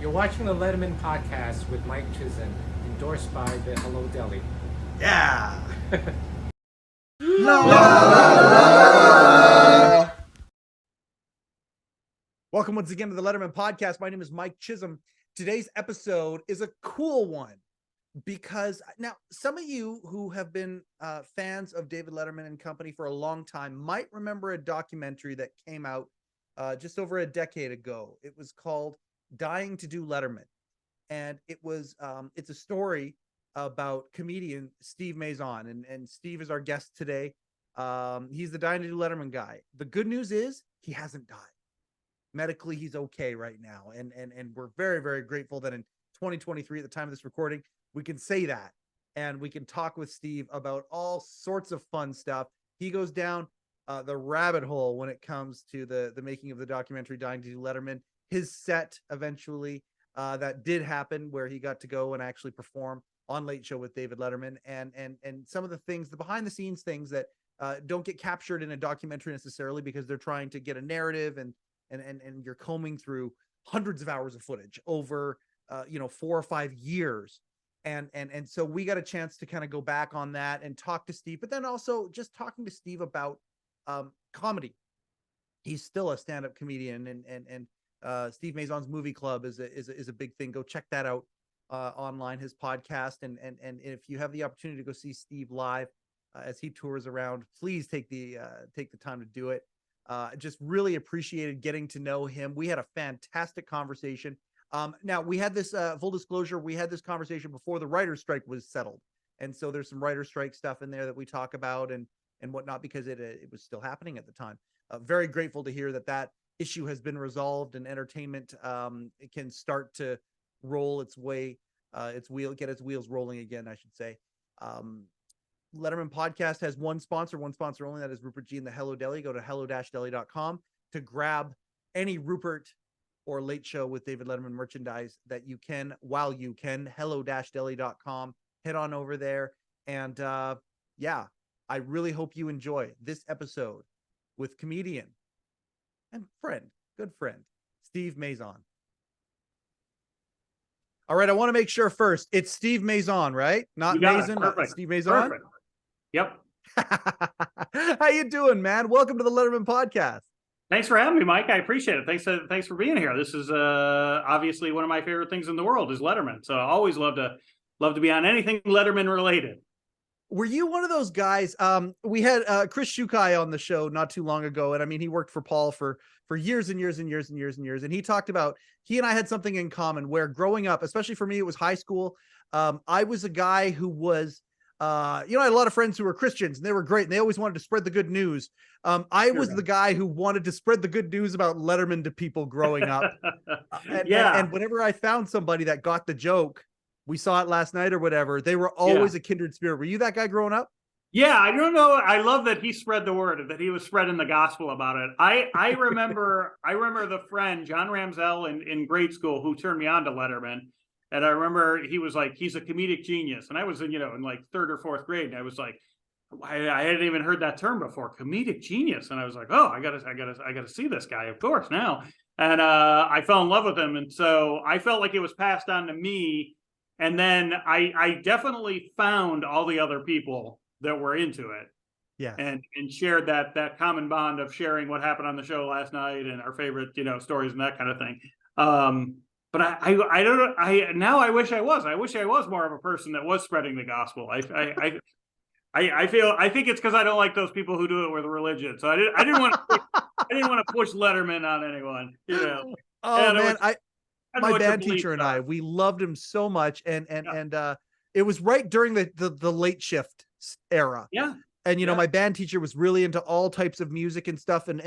You're watching the Letterman podcast with Mike Chisholm, endorsed by the Hello Deli. Yeah. La, la, la. Welcome once again to the Letterman podcast. My name is Mike Chisholm. Today's episode is a cool one because now some of you who have been fans of David Letterman and company for a long time might remember a documentary that came out just over a decade ago. It was called Dying to Do Letterman. And it's a story about comedian Steve Mazan. And Steve is our guest today. He's the Dying to Do Letterman guy. The good news is he hasn't died. Medically, he's okay right now. And we're very, very grateful that in 2023, at the time of this recording, we can say that. And we can talk with Steve about all sorts of fun stuff. He goes down the rabbit hole when it comes to the making of the documentary Dying to Do Letterman. His set eventually that did happen where he got to go and actually perform on Late Show with David Letterman, and some of the things, the behind the scenes things that don't get captured in a documentary necessarily because they're trying to get a narrative and you're combing through hundreds of hours of footage over 4 or 5 years. And so we got a chance to kind of go back on that and talk to Steve, but then also just talking to Steve about comedy. He's still a stand-up comedian, and Steve Mazan's Movie Club is a big thing. Go check that out online, his podcast. And if you have the opportunity to go see Steve live as he tours around, please take the time to do it. Just really appreciated getting to know him. We had a fantastic conversation. Now we had this full disclosure. We had this conversation before the writer's strike was settled. And so there's some writer's strike stuff in there that we talk about and whatnot, because it was still happening at the time. Very grateful to hear that issue has been resolved and entertainment it can start to roll its way, get its wheels rolling again, I should say. Letterman podcast has one sponsor only. That is Rupert G and the Hello Deli. Go to hello-deli.com to grab any Rupert or Late Show with David Letterman merchandise that you can while you can. hello-deli.com. Head on over there. And yeah, I really hope you enjoy this episode with comedian and good friend, Steve Mazan. All right, I want to make sure first, it's Steve Mazan, right? Not Mazan, Steve Mazan. Perfect. Yep. How you doing, man? Welcome to the Letterman podcast. Thanks for having me, Mike. I appreciate it. Thanks for being here. This is obviously one of my favorite things in the world is Letterman. So I always love to be on anything Letterman related. Were you one of those guys? We had Chris Shukai on the show not too long ago, and I mean, he worked for Paul for years and years and years and years and years. And he talked about, he and I had something in common where growing up, especially for me, it was high school. I was a guy who was, I had a lot of friends who were Christians, and they were great, and they always wanted to spread the good news. I was the guy who wanted to spread the good news about Letterman to people growing up. And whenever I found somebody that got the joke, we saw it last night or whatever, they were always a kindred spirit. Were you that guy growing up? Yeah, I don't know. I love that he spread the word, that he was spreading the gospel about it. I remember the friend, John Ramsell in grade school, who turned me on to Letterman. And I remember he was like, he's a comedic genius. And I was in like 3rd or 4th grade. And I was like, I hadn't even heard that term before, comedic genius. And I was like, oh, I gotta see this guy, of course, now. And I fell in love with him. And so I felt like it was passed on to me. And then I definitely found all the other people that were into it. Yeah. And shared that common bond of sharing what happened on the show last night and our favorite, stories and that kind of thing. But I don't know. Now I wish I was more of a person that was spreading the gospel. I think it's because I don't like those people who do it with religion. So I didn't want to push Letterman on anyone, Oh man, my band teacher and I, we loved him so much, and it was right during the late shift era. Yeah. And my band teacher was really into all types of music and stuff, and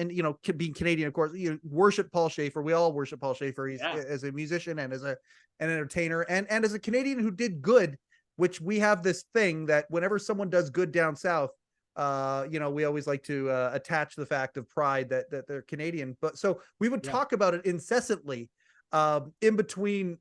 being Canadian, of course, worship Paul Schaefer. We all worship Paul Schaefer. He's as a musician and as an entertainer, and as a Canadian who did good, which we have this thing that whenever someone does good down south, we always like to attach the fact of pride that they're Canadian. But so we would talk about it incessantly. In between,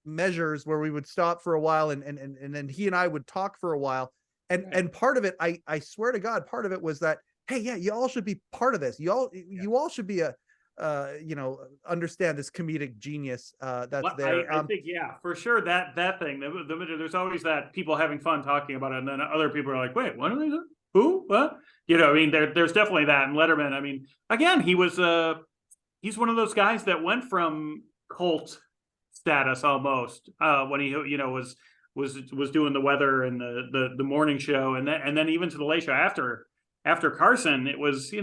measures where we would stop for a while and then he and I would talk for a while. And part of it, I swear to God, part of it was that, hey, yeah, you all should be part of this. You all should be a understand this comedic genius that's Well, there. I think, yeah, for sure that thing. There's always that people having fun talking about it, and then other people are like, "Wait, what are they doing? Who? What?" I mean, there's definitely that. And Letterman, I mean, again, he's one of those guys that went from cult status almost when he was doing the weather and the morning show, and then even to the late show after Carson. It was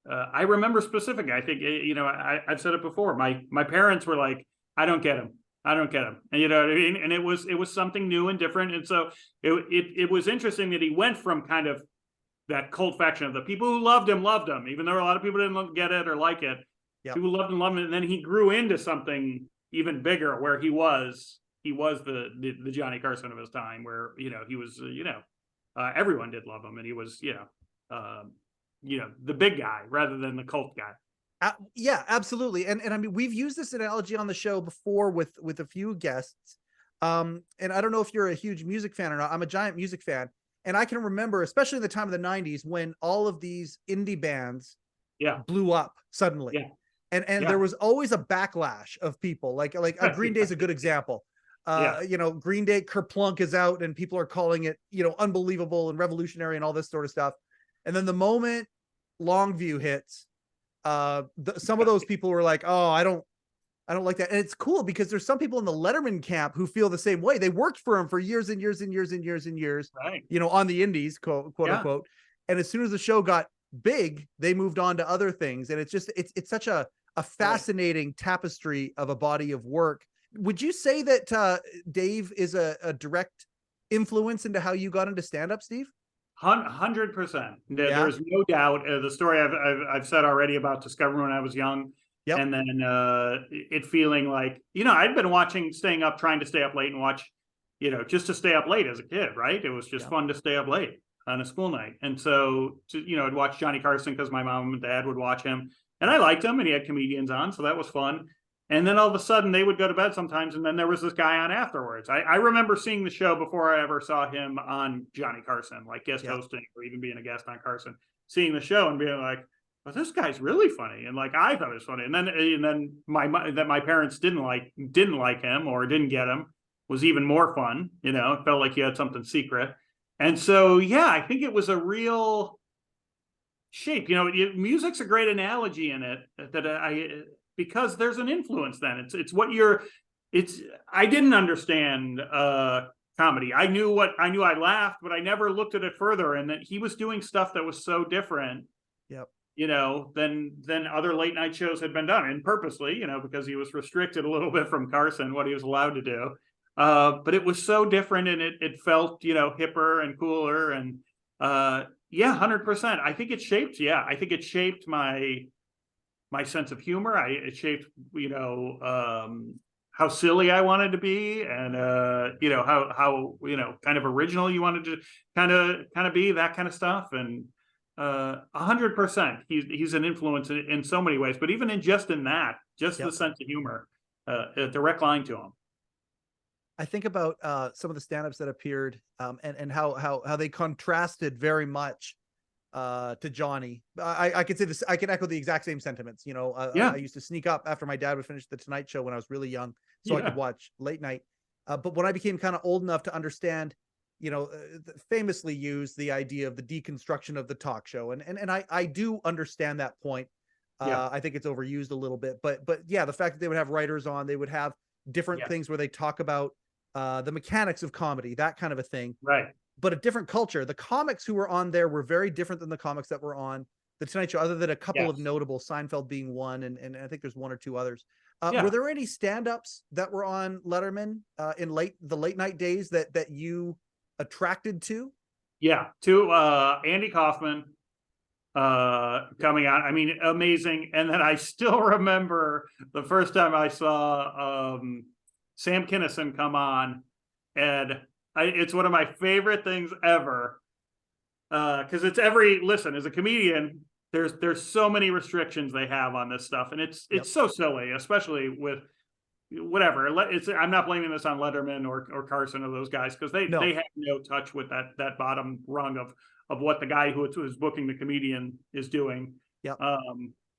I remember specifically. I think I've said it before. My parents were like, "I don't get him. I don't get him." And you know what I mean? And it was something new and different. And so it was interesting that he went from kind of that cult faction of the people who loved him, even though a lot of people didn't get it or like it. Yep. People loved him, and then he grew into something even bigger, where he was the Johnny Carson of his time, where he was everyone did love him, and he was the big guy rather than the cult guy. Yeah, absolutely. And I mean, we've used this analogy on the show before with a few guests. And I don't know if you're a huge music fan or not. I'm a giant music fan. And I can remember, especially in the time of the 90s, when all of these indie bands blew up suddenly. Yeah. And there was always a backlash of people like Green Day is a good example. Green Day, Kerplunk is out and people are calling it, unbelievable and revolutionary and all this sort of stuff. And then the moment Longview hits, some of those people were like, "Oh, I don't like that." And it's cool because there's some people in the Letterman camp who feel the same way. They worked for him for years and years and years and years and years, right? On the indies, quote unquote. And as soon as the show got big, they moved on to other things. And it's such a fascinating tapestry of a body of work. Would you say that Dave is a direct influence into how you got into stand-up, Steve? 100%. There's no doubt. The story I've said already about discovering when I was young, and then it feeling like I'd been trying to stay up late and watch, just to stay up late as a kid, right? It was just fun to stay up late on a school night, and so I'd watch Johnny Carson because my mom and dad would watch him, and I liked him, and he had comedians on, so that was fun. And then all of a sudden they would go to bed sometimes, and then there was this guy on afterwards. I remember seeing the show before I ever saw him on Johnny Carson, like guest hosting or even being a guest on Carson, seeing the show and being like, "Well, this guy's really funny." And like, I thought it was funny. And then my parents didn't like him or didn't get him was even more fun. It felt like you had something secret. And so, I think it was a real shape. Music's a great analogy in it because there's an influence then. I didn't understand comedy. I knew I laughed, but I never looked at it further. And that he was doing stuff that was so different, than other late night shows had been done, and purposely, because he was restricted a little bit from Carson, what he was allowed to do. But it was so different, and it felt, hipper and cooler, and 100%. I think it shaped my sense of humor. It shaped, how silly I wanted to be, and how kind of original you wanted to kind of be, that kind of stuff. And 100%, he's an influence in so many ways. But even in that, the sense of humor, a direct line to him. I think about some of the stand-ups that appeared, and how they contrasted very much to Johnny. I could say this. I can echo the exact same sentiments. I used to sneak up after my dad would finish the Tonight Show when I was really young, so I could watch late night. But when I became kind of old enough to understand, famously used the idea of the deconstruction of the talk show, and I do understand that point. I think it's overused a little bit, but the fact that they would have writers on, they would have different things where they talk about the mechanics of comedy, that kind of a thing. Right. But a different culture. The comics who were on there were very different than the comics that were on the Tonight Show, other than a couple of notable, Seinfeld being one, and I think there's one or two others. Were there any stand-ups that were on Letterman in the late night days that you attracted to? Yeah, to Andy Kaufman coming out. I mean, amazing. And then I still remember the first time I saw Sam Kinison come on, and it's one of my favorite things ever, because it's as a comedian, there's so many restrictions they have on this stuff, and it's so silly, especially with whatever. I'm not blaming this on Letterman or Carson or those guys, because they have no touch with that bottom rung of what the guy who is booking the comedian is doing.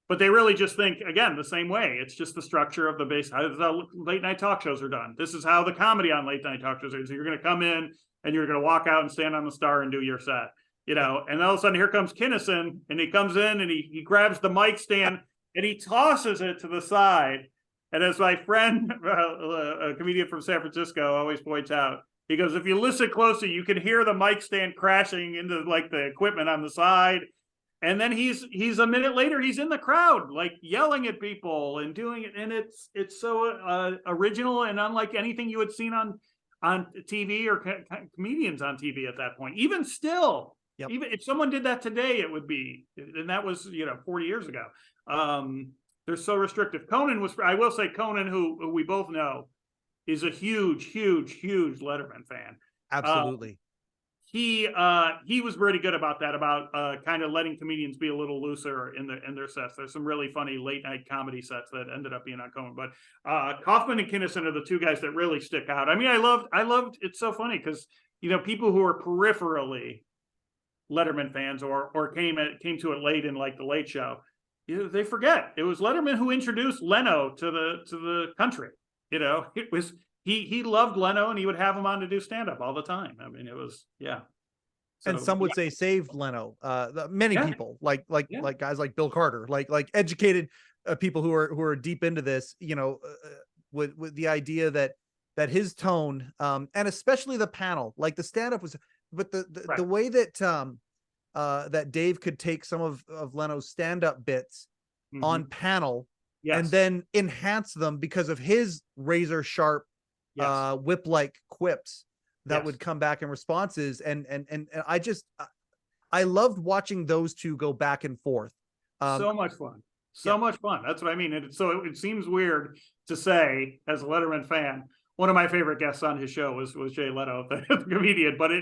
but they really just think, again, the same way. It's just the structure of the base, how the late night talk shows are done. This is how the comedy on late night talk shows is. So you're going to come in and you're going to walk out and stand on the star and do your set, and all of a sudden here comes Kinison, and he comes in and he grabs the mic stand and he tosses it to the side. And as my friend, a comedian from San Francisco, always points out, he goes, if you listen closely, you can hear the mic stand crashing into like the equipment on the side. And then he's a minute later, he's in the crowd, like yelling at people and doing it. And it's so original and unlike anything you had seen on TV or comedians on TV at that point. Even still, even if someone did that today, it would be, and that was 40 years ago. They're so restrictive. I will say Conan, who we both know, is a huge Letterman fan. Absolutely. He was pretty good about that, about kind of letting comedians be a little looser in their sets. There's some really funny late night comedy sets that ended up being on Conan. But Kaufman and Kinison are the two guys that really stick out. I mean, I loved it's so funny because people who are peripherally Letterman fans or came to it late in like the Late Show, they forget it was Letterman who introduced Leno to the country. It was he loved Leno, and he would have him on to do stand-up all the time. I mean, it was So, and some would say saved Leno. Many people like guys like Bill Carter, like educated people who are deep into this, with the idea that his tone, and especially the panel, like the stand-up was, but the way that that Dave could take some of Leno's stand-up bits on panel and then enhance them because of his razor sharp whip-like quips that would come back in responses. And I loved watching those two go back and forth. So much fun. Much fun. That's what I mean. And so it seems weird to say, as a Letterman fan, one of my favorite guests on his show was Jay Leno, the comedian, but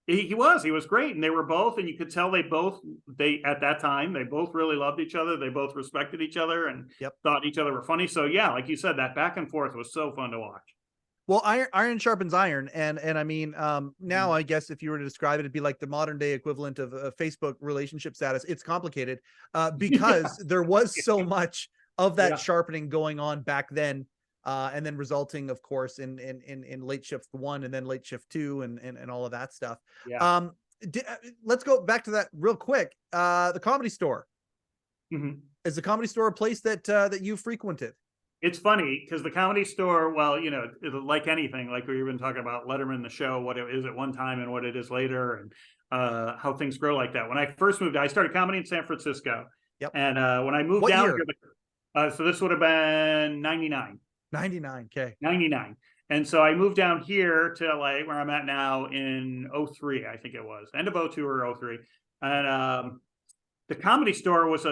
he was great. And they were both, and you could tell at that time, they both really loved each other. They both respected each other and thought each other were funny. So like you said, that back and forth was so fun to watch. Well, iron sharpens iron. And I mean, now I guess if you were to describe it, it'd be like the modern day equivalent of a Facebook relationship status. It's complicated because there was so much of that sharpening going on back then. And then resulting, of course, in Late Shift 1 and then Late Shift 2 and all of that stuff. Let's go back to that real quick. The Comedy Store. Is the Comedy Store a place that you frequented? It's funny because the Comedy Store, well, like anything, like we've been talking about Letterman, the show, what it is at one time and what it is later, and how things grow like that. When I first moved, I started comedy in San Francisco. And when I moved down here, so this would have been 99. 99. Okay. 99. And so I moved down here to LA, where I'm at now, in 03, I think it was. End of 02 or 03. And the Comedy Store was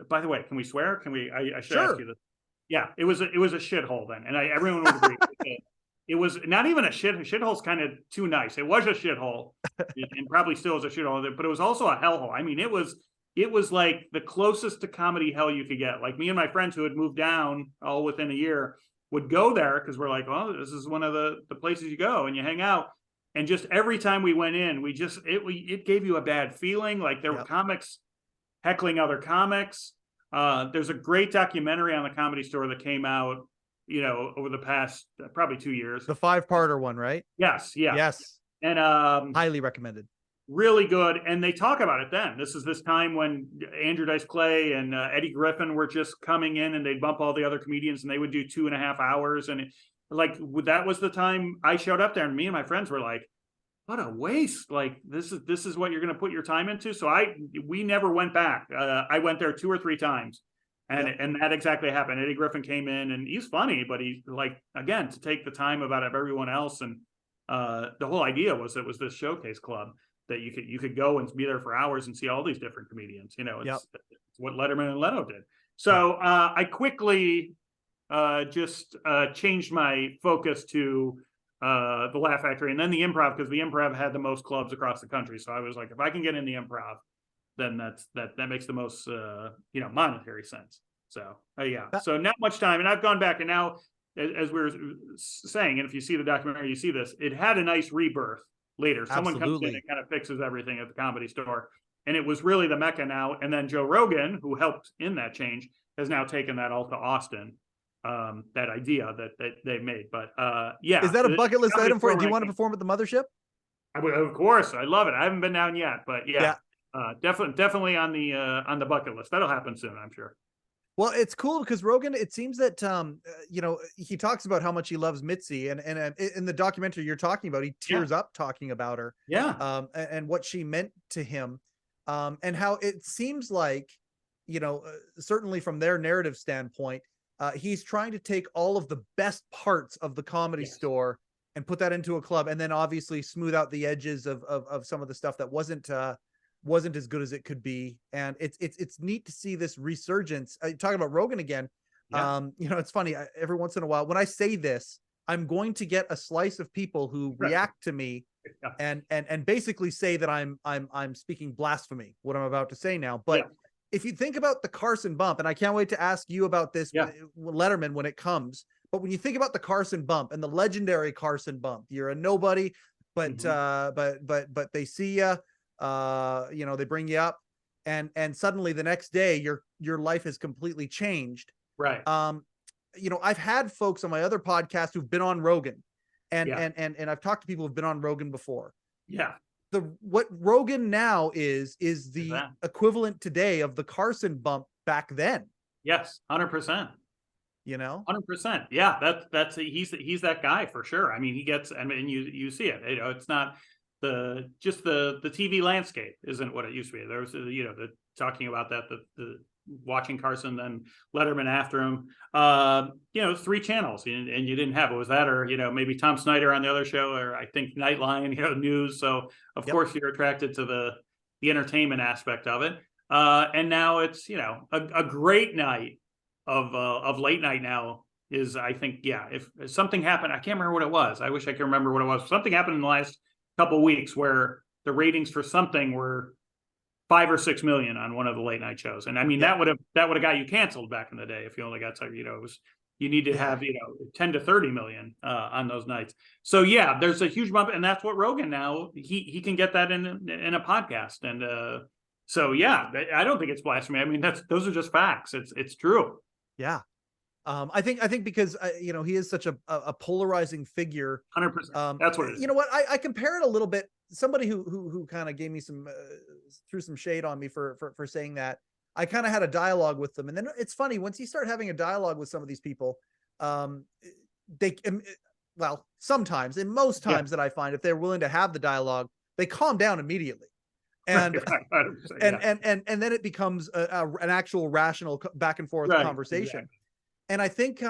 by the way, can we swear? I should ask you this. Yeah, it was a shithole then. And everyone would agree. It was not even a shithole's kind of too nice. It was a shithole and probably still is a shithole, but it was also a hellhole. I mean, it was like the closest to comedy hell you could get. Like me and my friends who had moved down all within a year would go there because we're like, well, this is one of the places you go and you hang out. And just every time we went in, it gave you a bad feeling. Like there were comics heckling other comics. There's a great documentary on the Comedy Store that came out, over the past probably 2 years. The 5-parter one, right? Yes. And highly recommended. Really good. And they talk about it then. This is this time when Andrew Dice Clay and Eddie Griffin were just coming in, and they'd bump all the other comedians and they would do 2.5 hours. And that was the time I showed up there, and me and my friends were like, what a waste. Like, this is what you're going to put your time into. So we never went back. I went there 2 or 3 times, and that exactly happened. Eddie Griffin came in, and he's funny, but he's like, again, to take the time out of everyone else. And the whole idea was it was this showcase club that you could go and be there for hours and see all these different comedians. It's what Letterman and Leno did. So I quickly just changed my focus to the Laugh Factory and then the Improv, because the Improv had the most clubs across the country. So I was like, if I can get in the Improv, then that makes the most monetary sense. So so not much time, and I've gone back, and now, as we were saying, and if you see the documentary, you see this, it had a nice rebirth later. Someone comes in and kind of fixes everything at the Comedy Store, and it was really the Mecca now. And then Joe Rogan, who helped in that change, has now taken that all to Austin. That idea that they made, but yeah, Is that a bucket list item for you? Do you want to ranking. perform at the mothership? Of course, I love it. I haven't been down yet, but yeah. Definitely on the bucket list. That'll happen soon, I'm sure. Well, it's cool because Rogan, it seems that he talks about how much he loves Mitzi, and in the documentary you're talking about, he tears up talking about her, and what she meant to him, and how it seems like, certainly from their narrative standpoint, he's trying to take all of the best parts of the Comedy Store and put that into a club, and then obviously smooth out the edges of some of the stuff that wasn't as good as it could be. And it's neat to see this resurgence. Talking about Rogan again, it's funny, every once in a while when I say this, I'm going to get a slice of people who react to me and basically say that I'm speaking blasphemy, what I'm about to say now. But if you think about the Carson bump, and I can't wait to ask you about this, Letterman, when it comes, but when you think about the Carson bump and the legendary Carson bump, you're a nobody, but they see you, they bring you up, and suddenly the next day your life has completely changed. Right. I've had folks on my other podcast who've been on Rogan, and I've talked to people who've been on Rogan before. Yeah. What Rogan now is the equivalent today of the Carson bump back then. Yes, 100%. 100%. Yeah, he's that guy for sure. I mean, he gets, you see it. It's not the TV landscape isn't what it used to be. There was the talking about that the watching Carson, then Letterman after him. 3 channels, and you didn't have it. Was that, or maybe Tom Snyder on the other show, or I think Nightline, news. So of course you're attracted to the entertainment aspect of it. And now it's a great night of late night now is, I think, if something happened, I can't remember what it was. I wish I could remember what it was. Something happened in the last couple of weeks where the ratings for something were 5 or 6 million on one of the late night shows. And I mean, that would have got you canceled back in the day if you only got you need to have 10 to 30 million on those nights. So there's a huge bump, and that's what Rogan now he can get that in a podcast. And I don't think it's blasphemy. I mean, those are just facts. It's true. Yeah. I think because he is such a polarizing figure. 100%. That's what it is. You know what? I compare it a little bit. Somebody who kind of gave me threw some shade on me for saying that. I kind of had a dialogue with them, and then it's funny, once you start having a dialogue with some of these people, sometimes, and most times that I find, if they're willing to have the dialogue, they calm down immediately. And and then it becomes an actual rational back and forth conversation. Exactly. And I think,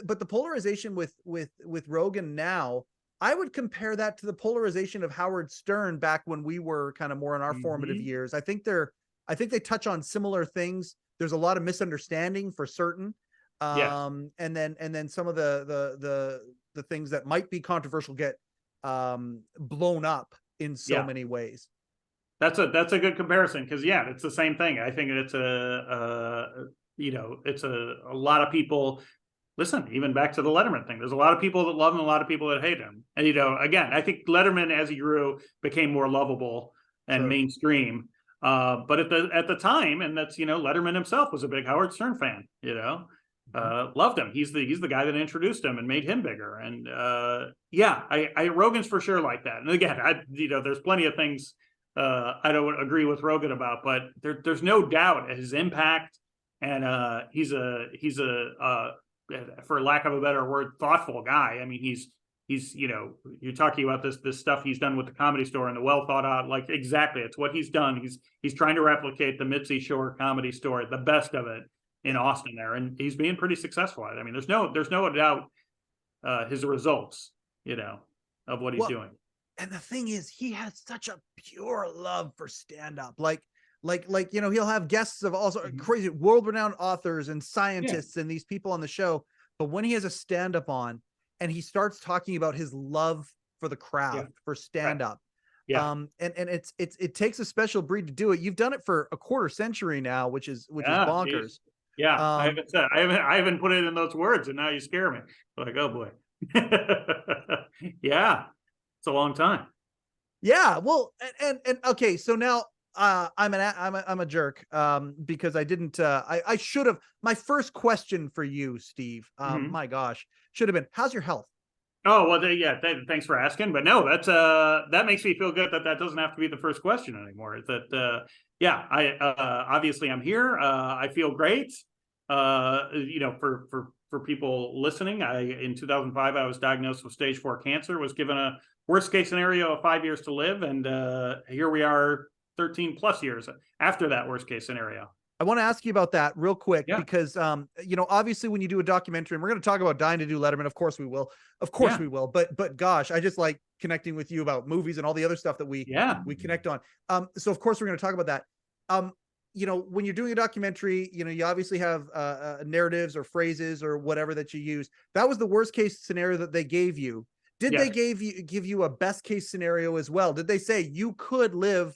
but the polarization with Rogan now, I would compare that to the polarization of Howard Stern back when we were kind of more in our formative years. I think they touch on similar things. There's a lot of misunderstanding for certain, and then some of the things that might be controversial get blown up in so many ways. That's a good comparison, because it's the same thing. I think it's it's a lot of people. Listen, even back to the Letterman thing, there's a lot of people that love him, a lot of people that hate him. And again, I think Letterman, as he grew, became more lovable and mainstream. But at the time, and that's Letterman himself was a big Howard Stern fan. Loved him. He's the guy that introduced him and made him bigger. And Rogan's for sure like that. And again, there's plenty of things I don't agree with Rogan about, but there's no doubt his impact, and he's a for lack of a better word, thoughtful guy. I mean, he's you're talking about this stuff he's done with the Comedy Store and the well thought out, like exactly, it's what he's done. He's trying to replicate the Mitzi Shore Comedy Store, the best of it in Austin there, and he's being pretty successful at it. I mean, there's no doubt his results, of what he's doing. And the thing is, he has such a pure love for stand-up. Like he'll have guests of all sorts of crazy world-renowned authors and scientists and these people on the show. But when he has a stand-up on and he starts talking about his love for the craft, for stand-up, and it takes a special breed to do it. You've done it for a quarter century now, which is bonkers. Geez. Yeah, I haven't put it in those words, and now you scare me. Like, oh boy. Yeah, it's a long time. Yeah, well, and okay, so now I'm a jerk because I didn't I should have. My first question for you, Steve, Mhm. my gosh, should have been, how's your health? Oh, well, thanks for asking. But no, that makes me feel good that that doesn't have to be the first question anymore. That yeah, I obviously I'm here. I feel great. For people listening, in 2005 I was diagnosed with stage 4 cancer. Was given a worst case scenario of 5 years to live, and here we are, 13 plus years after that worst case scenario. I want to ask you about that real quick Yeah, because obviously when you do a documentary, and we're going to talk about dying to do Letterman, of course we will. Of course yeah, we will. But gosh, I just like connecting with you about movies and all the other stuff that yeah, we connect on. So of course we're going to talk about that. When you're doing a documentary, you obviously have narratives or phrases or whatever that you use. That was the worst case scenario that they gave you. Did they yes. give you a best case scenario as well? Did they say you could live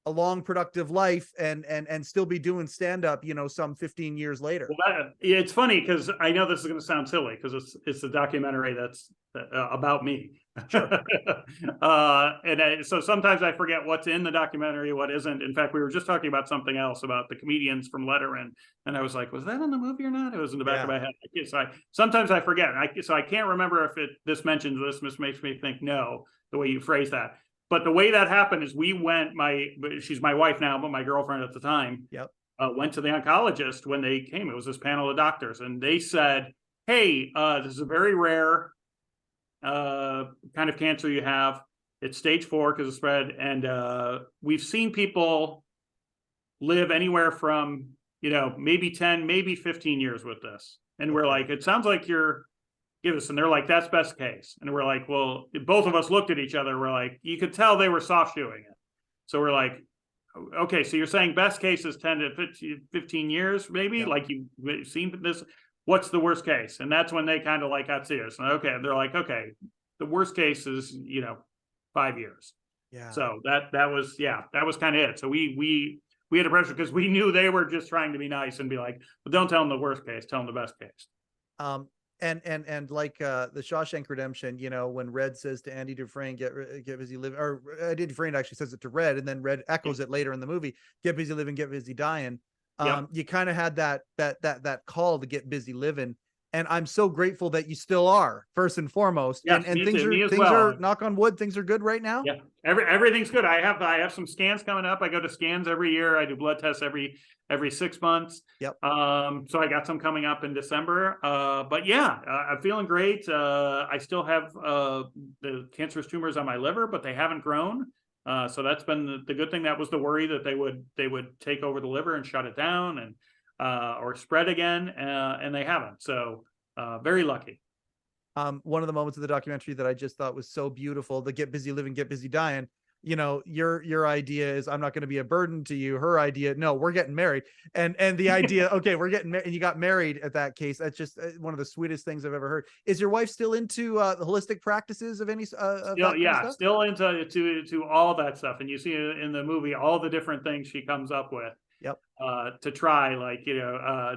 a long productive life and still be doing stand up, some 15 years later? Well, it's funny because I know this is going to sound silly because it's a documentary that's about me. Sure. So sometimes I forget what's in the documentary, what isn't. In fact, we were just talking about something else about the comedians from Letterman, and I was like, "Was that in the movie or not?" It was in the back of my head. So sometimes I forget. So I can't remember if this mentions this. This makes me think no, the way you phrase that. But the way that happened is we went. She's my wife now, but my girlfriend at the time. Yep. Went to the oncologist when they came. It was this panel of doctors, and they said, "Hey, this is a very rare kind of cancer you have. It's stage 4 because of spread, and we've seen people live anywhere from maybe 10, maybe 15 years with this." And we're like, "It sounds like you're give us," and they're like, "That's best case." And we're like, "Well," both of us looked at each other. We're like, you could tell they were soft shoeing it. So we're like, "Okay, so you're saying best case is 10 to 15 years, maybe? Yep. Like you've seen this. What's the worst case?" And that's when they kind of like got serious. And okay, they're like, "Okay, the worst case is 5 years." Yeah. So that was kind of it. So we had a pressure because we knew they were just trying to be nice and be like, "Well, don't tell them the worst case, tell them the best case." And like the Shawshank Redemption, when Red says to Andy Dufresne, get busy living, or Andy Dufresne actually says it to Red, and then Red echoes it later in the movie, get busy living, get busy dying. You kind of had that call to get busy living. And I'm so grateful that you still are, first and foremost. Yes, and me things too, are me as things well. are, knock on wood, things are good right now. Yeah, everything's good. I have some scans coming up. I go to scans every year. I do blood tests every 6 months. Yep. So I got some coming up in December. But yeah, I'm feeling great. I still have the cancerous tumors on my liver, but they haven't grown. So that's been the good thing. That was the worry, that they would take over the liver and shut it down and or spread again, and they haven't. So very lucky. One of the moments of the documentary that I just thought was so beautiful, the get busy living, get busy dying. Your idea is, I'm not going to be a burden to you. Her idea, no, we're getting married. And the idea, okay, we're getting married, and you got married at that case. That's just one of the sweetest things I've ever heard. Is your wife still into the holistic practices of any of that kind of stuff? Still into all that stuff. And you see in the movie all the different things she comes up with. Yep. To try, like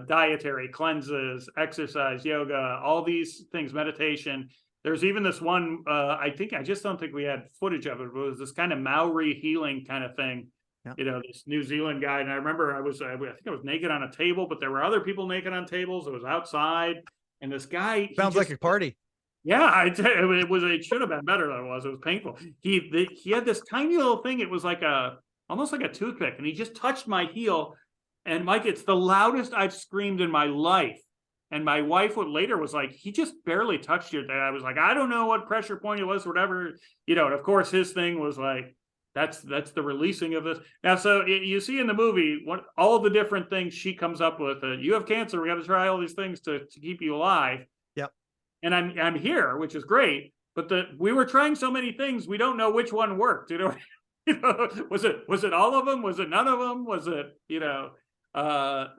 dietary cleanses, exercise, yoga, all these things, meditation. There's even this one, I just don't think we had footage of it, but it was this kind of Maori healing kind of thing. Yep. This New Zealand guy. And I remember I think I was naked on a table, but there were other people naked on tables. It was outside. And this guy sounds like a party. Yeah, it should have been better than it was. It was painful. He had this tiny little thing. It was like almost like a toothpick, and he just touched my heel. And Mike, it's the loudest I've screamed in my life. And my wife later was like, "He just barely touched you." I was like, "I don't know what pressure point it was, whatever." And of course his thing was like, that's the releasing of this. Now, so you see in the movie all the different things she comes up with. You have cancer. We got to try all these things to keep you alive. Yep. And I'm here, which is great. But we were trying so many things, we don't know which one worked. Was it all of them? Was it none of them? Was it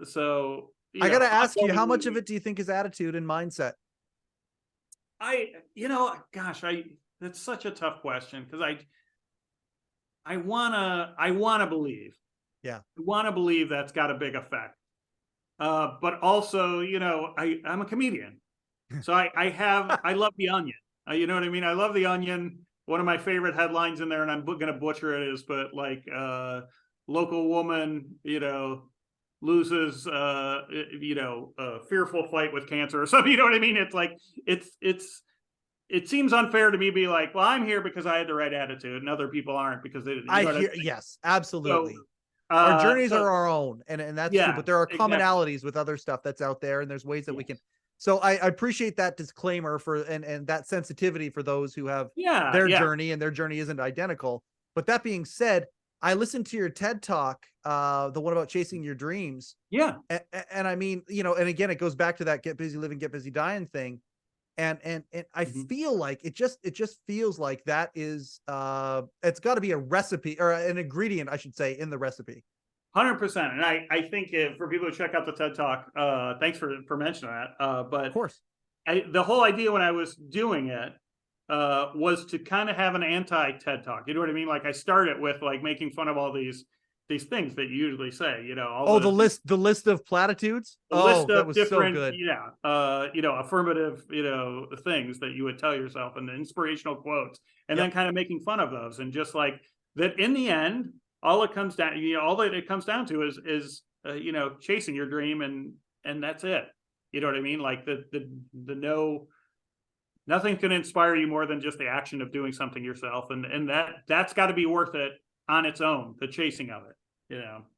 so? I got to ask you, how much of it do you think is attitude and mindset? That's such a tough question, because I wanna believe. Yeah. I wanna believe that's got a big effect. But also, I'm a comedian. So I love The Onion. You know what I mean? I love The Onion. One of my favorite headlines in there, and I'm going to butcher it, is, but like, local woman, loses, fearful fight with cancer or something. You know what I mean? It's like, it seems unfair to me to be like, well, I'm here because I had the right attitude and other people aren't because they didn't. Yes, absolutely. So, Our journeys are our own, and that's true, yeah, but there are exactly. commonalities with other stuff that's out there, and there's ways that we can. So I appreciate that disclaimer and that sensitivity for those who have their journey, and their journey isn't identical. But that being said, I listened to your TED talk, the one about chasing your dreams. Yeah. And I mean, and again, it goes back to that get busy living, get busy dying thing. And I feel like it just feels like that is it's got to be a recipe or an ingredient, I should say, in the recipe. 100%. And I think for people to check out the TED talk, thanks for mentioning that. But of course, the whole idea when I was doing it was to kind of have an anti-TED talk. You know what I mean? Like I started with like making fun of all these things that you usually say, the list of platitudes. That was different, so good. Affirmative, things that you would tell yourself and the inspirational quotes, and then kind of making fun of those, and just like that. In the end, all it comes down, all that it comes down to is chasing your dream, and that's it. You know what I mean? Like nothing can inspire you more than just the action of doing something yourself, and that's got to be worth it on its own, the chasing of it,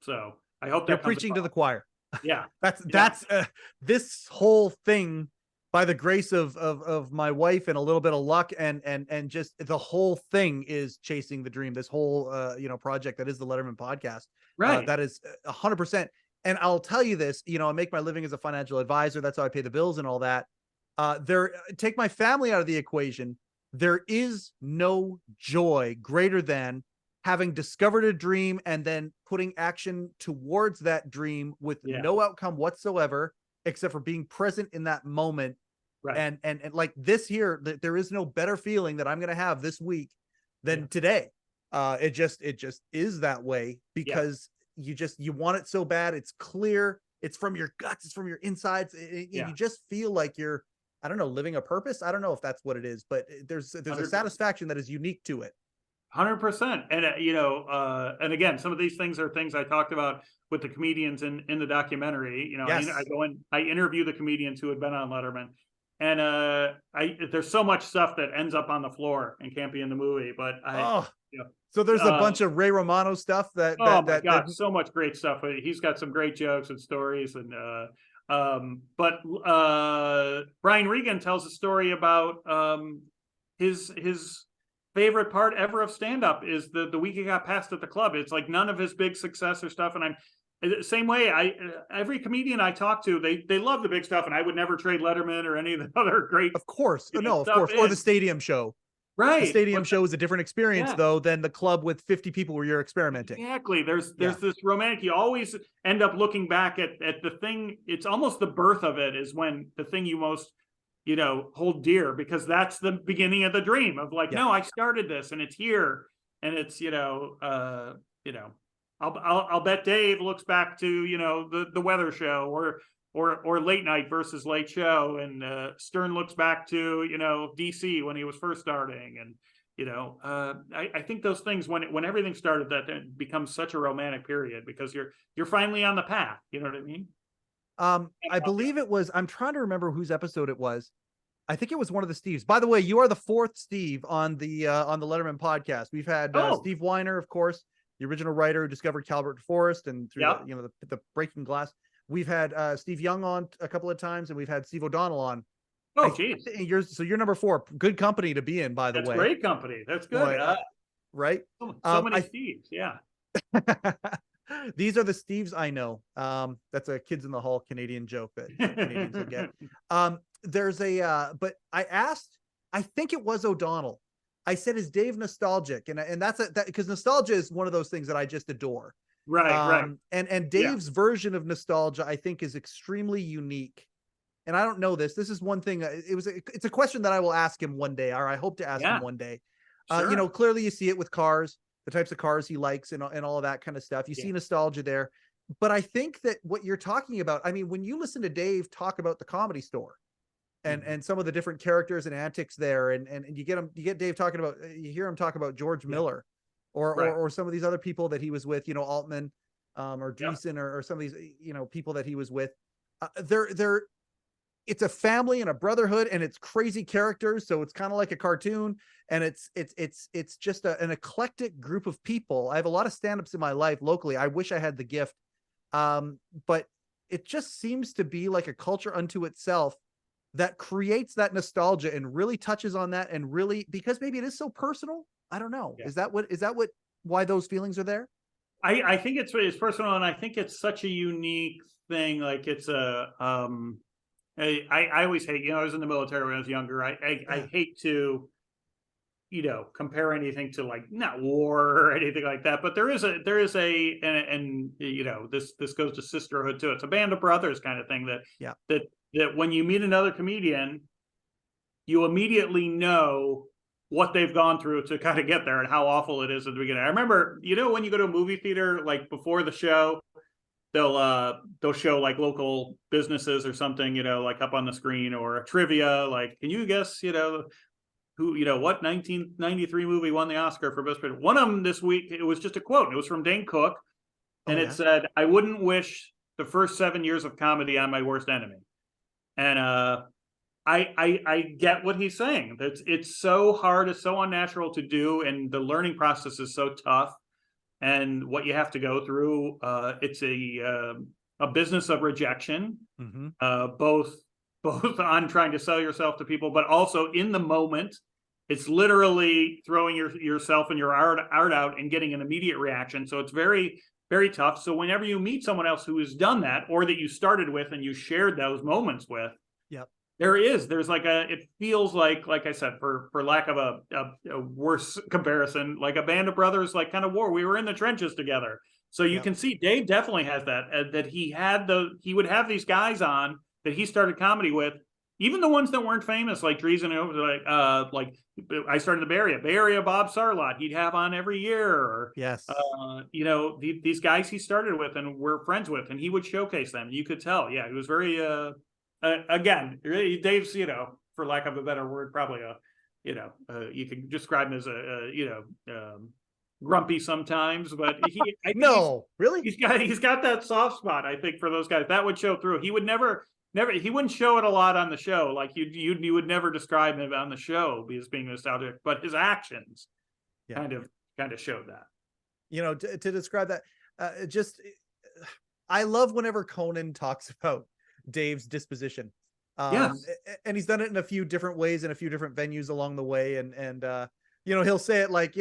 so I hope that you're preaching to the choir. Yeah. That's this whole thing, by the grace of my wife and a little bit of luck and just the whole thing is chasing the dream. This whole project that is the Letterman podcast, right? That is 100%. And I'll tell you this, I make my living as a financial advisor. That's how I pay the bills and all that. Take my family out of the equation. There is no joy greater than having discovered a dream and then putting action towards that dream with no outcome whatsoever, except for being present in that moment. Right. And like this here, there is no better feeling that I'm going to have this week than today. It just is that way because you want it so bad. It's clear. It's from your guts. It's from your insides. You just feel like you're, I don't know, living a purpose. I don't know if that's what it is, but there's 100%. A satisfaction that is unique to it. 100%. And, and again, some of these things are things I talked about with the comedians in the documentary. I interview the comedians who had been on Letterman, and there's so much stuff that ends up on the floor and can't be in the movie, but so there's a bunch of Ray Romano stuff that so much great stuff. He's got some great jokes and stories, and but Brian Regan tells a story about his favorite part ever of stand-up is the week he got passed at the club. It's like none of his big success or stuff. And I'm the same way. Every comedian I talk to, they love the big stuff, and I would never trade Letterman or any of the other great. Of course, or the stadium show. Right. The stadium show is a different experience though than the club with 50 people where you're experimenting. Exactly. There's this romantic. You always end up looking back at the thing. It's almost the birth of it is when the thing you most hold dear, because that's the beginning of the dream of like, no, I started this and it's here, and it's I'll bet Dave looks back to the weather show or late night versus late show, and Stern looks back to DC when he was first starting, and I think those things when everything started, that it becomes such a romantic period because you're finally on the path. You know what I mean? I believe it was, I'm trying to remember whose episode it was. I think it was one of the Steves. By the way, you are the fourth Steve on the Letterman podcast. We've had Steve Weiner, of course, the original writer who discovered Calvert Forest and through the Breaking Glass. We've had Steve Young on a couple of times, and we've had Steve O'Donnell on. Oh, geez. You're number 4. Good company to be in, by the way. That's great company. That's good. Boy, right? So many Steves. Yeah. These are the Steves I know. That's a Kids in the Hall Canadian joke that Canadians will get. There's but I asked, I think it was O'Donnell. I said, is Dave nostalgic? And that's because nostalgia is one of those things that I just adore. Right. And Dave's version of nostalgia, I think, is extremely unique. And I don't know this. This is one thing. It's a question that I will ask him one day, or I hope to ask him one day. Sure. Clearly you see it with cars, the types of cars he likes and all of that kind of stuff. You see nostalgia there. But I think that what you're talking about, I mean, when you listen to Dave talk about the Comedy Store and some of the different characters and antics there, and you get Dave talking about, you hear him talk about George Miller or some of these other people that he was with, you know, Altman, or Yep. Dreesen, or some of these, you know, people that he was with. They're it's a family and a brotherhood, and it's crazy characters, so it's kind of like a cartoon, and it's just an eclectic group of people. I have a lot of stand-ups in my life locally. I wish I had the gift, but it just seems to be like a culture unto itself that creates that nostalgia and really touches on that, and really, because maybe it is so personal. I don't know. Yeah. Is that what why those feelings are there? I think it's personal, and I think it's such a unique thing. Like it's I always hate, I was in the military when I was younger. I hate to, compare anything to, like, not war or anything like that, but there is and this goes to sisterhood too. It's a band of brothers kind of thing that when you meet another comedian, you immediately know what they've gone through to kind of get there and how awful it is at the beginning. I remember, when you go to a movie theater, like before the show, they'll show like local businesses or something, like up on the screen, or a trivia, like, can you guess, who, what 1993 movie won the Oscar for best picture? One of them this week, it was just a quote. It was from Dane Cook, and it said, "I wouldn't wish the first 7 years of comedy on my worst enemy." And I get what he's saying. It's so hard, it's so unnatural to do, and the learning process is so tough. And what you have to go through, it's a business of rejection, both on trying to sell yourself to people, but also in the moment. It's literally throwing yourself and your art out and getting an immediate reaction. So it's very, very tough. So whenever you meet someone else who has done that, or that you started with and you shared those moments with, there's like it feels like I said, for lack of a worse comparison, like a band of brothers, like kind of war. We were in the trenches together. So you can see Dave definitely has that he would have these guys on that he started comedy with, even the ones that weren't famous, like Dreesen, like I started in the Bay Area, Bob Sarlott, he'd have on every year, or these guys he started with and we're friends with, and he would showcase them. You could tell, he was very again, Dave's, for lack of a better word, probably you can describe him as grumpy sometimes, but really, he's got that soft spot, I think, for those guys that would show through. He would never, he wouldn't show it a lot on the show. Like you would never describe him on the show as being nostalgic, but his actions kind of showed that. To describe that, I love whenever Conan talks about Dave's disposition. And he's done it in a few different ways in a few different venues along the way. And he'll say it like,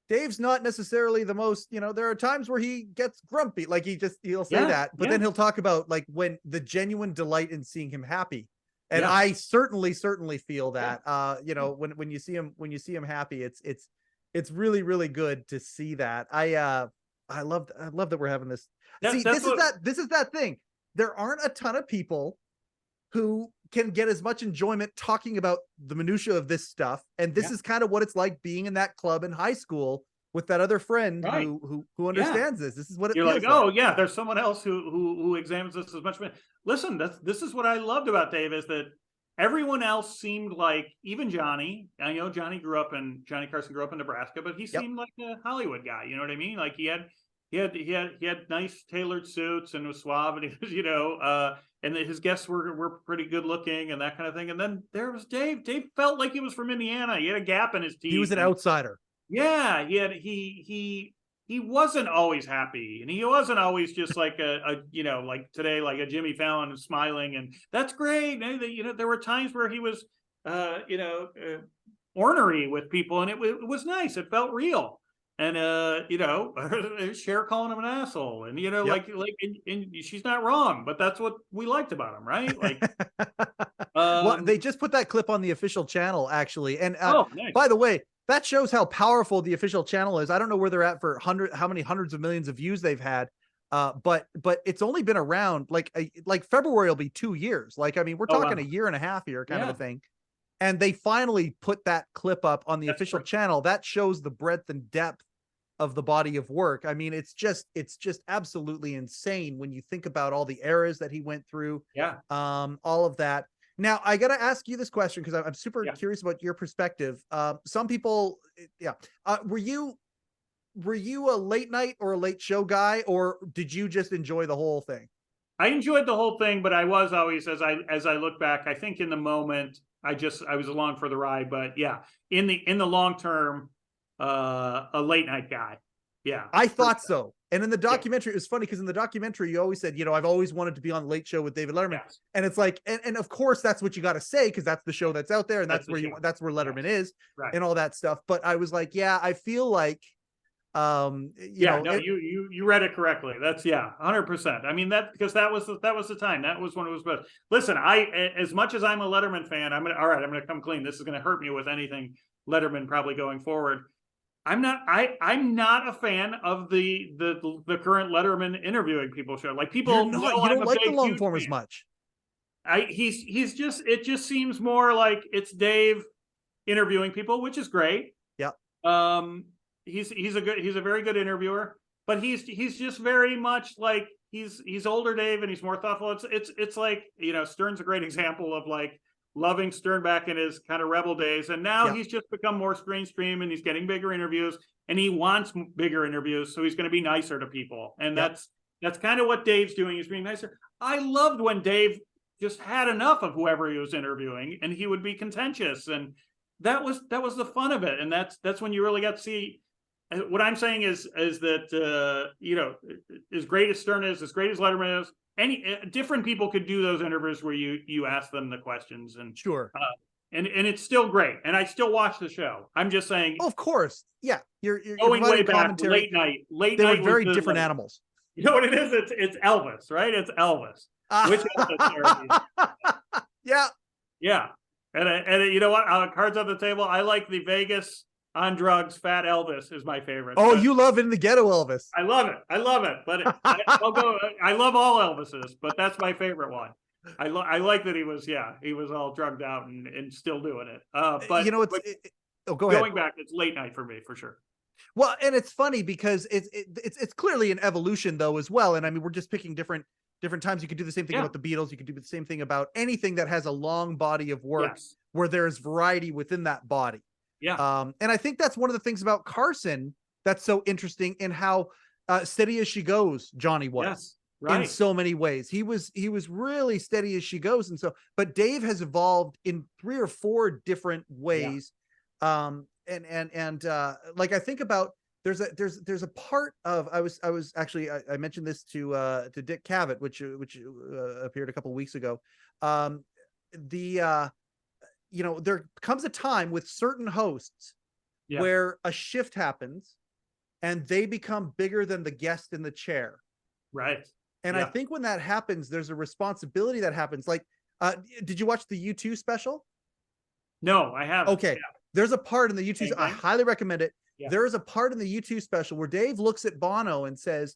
Dave's not necessarily the most, there are times where he gets grumpy. Like he'll say that, but then he'll talk about like when the genuine delight in seeing him happy. And I certainly feel that, when you see him happy, it's really, really good to see that. I love that we're having this. This is that thing. There aren't a ton of people who can get as much enjoyment talking about the minutia of this stuff. And this is kind of what it's like being in that club in high school with that other friend who understands this. This is what it feels like. There's someone else who examines this as much. Listen, this is what I loved about Dave, is that everyone else seemed like, even Johnny. I know Johnny Carson grew up in Nebraska, but he seemed like a Hollywood guy. You know what I mean? Like he had nice tailored suits and was suave, and he was, and his guests were pretty good looking and that kind of thing. And then there was Dave. Dave felt like he was from Indiana. He had a gap in his teeth. He was an outsider. Yeah, he wasn't always happy, and he wasn't always just like like today, like a Jimmy Fallon smiling, and that's great. There were times where he was ornery with people, and it was nice. It felt real. And Cher calling him an asshole, and and she's not wrong, but that's what we liked about him, right? Like, well, they just put that clip on the official channel, actually. And nice. By the way, that shows how powerful the official channel is. I don't know where they're at for how many hundreds of millions of views they've had, but it's only been around like February will be 2 years. Like, I mean, we're talking a year and a half here, kind of a thing. And they finally put that clip up on the official channel. That shows the breadth and depth of the body of work. I mean, it's just absolutely insane when you think about all the eras that he went through. All of that. Now, I got to ask you this question because I'm super curious about your perspective. Some people, were you were you a late night or a late show guy, or did you just enjoy the whole thing? I enjoyed the whole thing, but I was always, as I look back, I think in the moment, I was along for the ride. But yeah, in the long term, a late night guy. Yeah, I thought so. And in the documentary, it was funny because in the documentary, you always said, I've always wanted to be on Late Show with David Letterman. Yes. And it's like, and of course, that's what you got to say because that's the show that's out there, and that's where Letterman is, right, and all that stuff. But I was like, yeah, I feel like, you read it correctly. That's 100%. I mean, that was the time. That was when it was best. Listen, as much as I'm a Letterman fan, I'm gonna come clean. This is gonna hurt me with anything Letterman probably going forward. I'm not a fan of the current Letterman interviewing people show. Like people you don't like the long form as much. It just seems more like it's Dave interviewing people, which is great. Yeah. He's a very good interviewer, but he's just very much like he's older Dave, and he's more thoughtful. It's like, Stern's a great example of like loving Stern back in his kind of rebel days, and now he's just become more screenstream, and he's getting bigger interviews, and he wants bigger interviews, so he's going to be nicer to people, and that's kind of what Dave's doing, is being nicer. I loved when Dave just had enough of whoever he was interviewing, and he would be contentious, and that was the fun of it, and that's when you really got to see. What I'm saying is that as great as Stern is, as great as Letterman is, any different people could do those interviews where you ask them the questions, and sure, and it's still great, and I still watch the show. I'm just saying, of course, yeah, you're going way back, late night. They were very different animals. You know what it is? It's Elvis, right? It's Elvis. Which Elvis? Yeah. And you know what? Cards on the table. I like the Vegas on drugs Fat Elvis is my favorite. Oh, you love In the Ghetto Elvis. I love it. But I'll go. I love all Elvises, but that's my favorite one. I like that he was all drugged out and still doing it. But go ahead. Going back, it's late night for me for sure. Well, and it's funny because it's clearly an evolution though as well. And I mean, we're just picking different times. You could do the same thing about the Beatles. You could do the same thing about anything that has a long body of work where there's variety within that body. Yeah. And I think that's one of the things about Carson that's so interesting in how steady as she goes Johnny was. Yes. Right. In so many ways. He was really steady as she goes. And so, but Dave has evolved in 3 or 4 different ways. Yeah. Like I think about, there's a part of, I was actually, I mentioned this to Dick Cavett, which appeared a couple of weeks ago. There comes a time with certain hosts where a shift happens and they become bigger than the guest in the chair. Right. And I think when that happens, there's a responsibility that happens. Like, did you watch the U2 special? No, I haven't. Okay. Yeah. There's a part in the U2, I highly recommend it. Yeah. There is a part in the U2 special where Dave looks at Bono and says,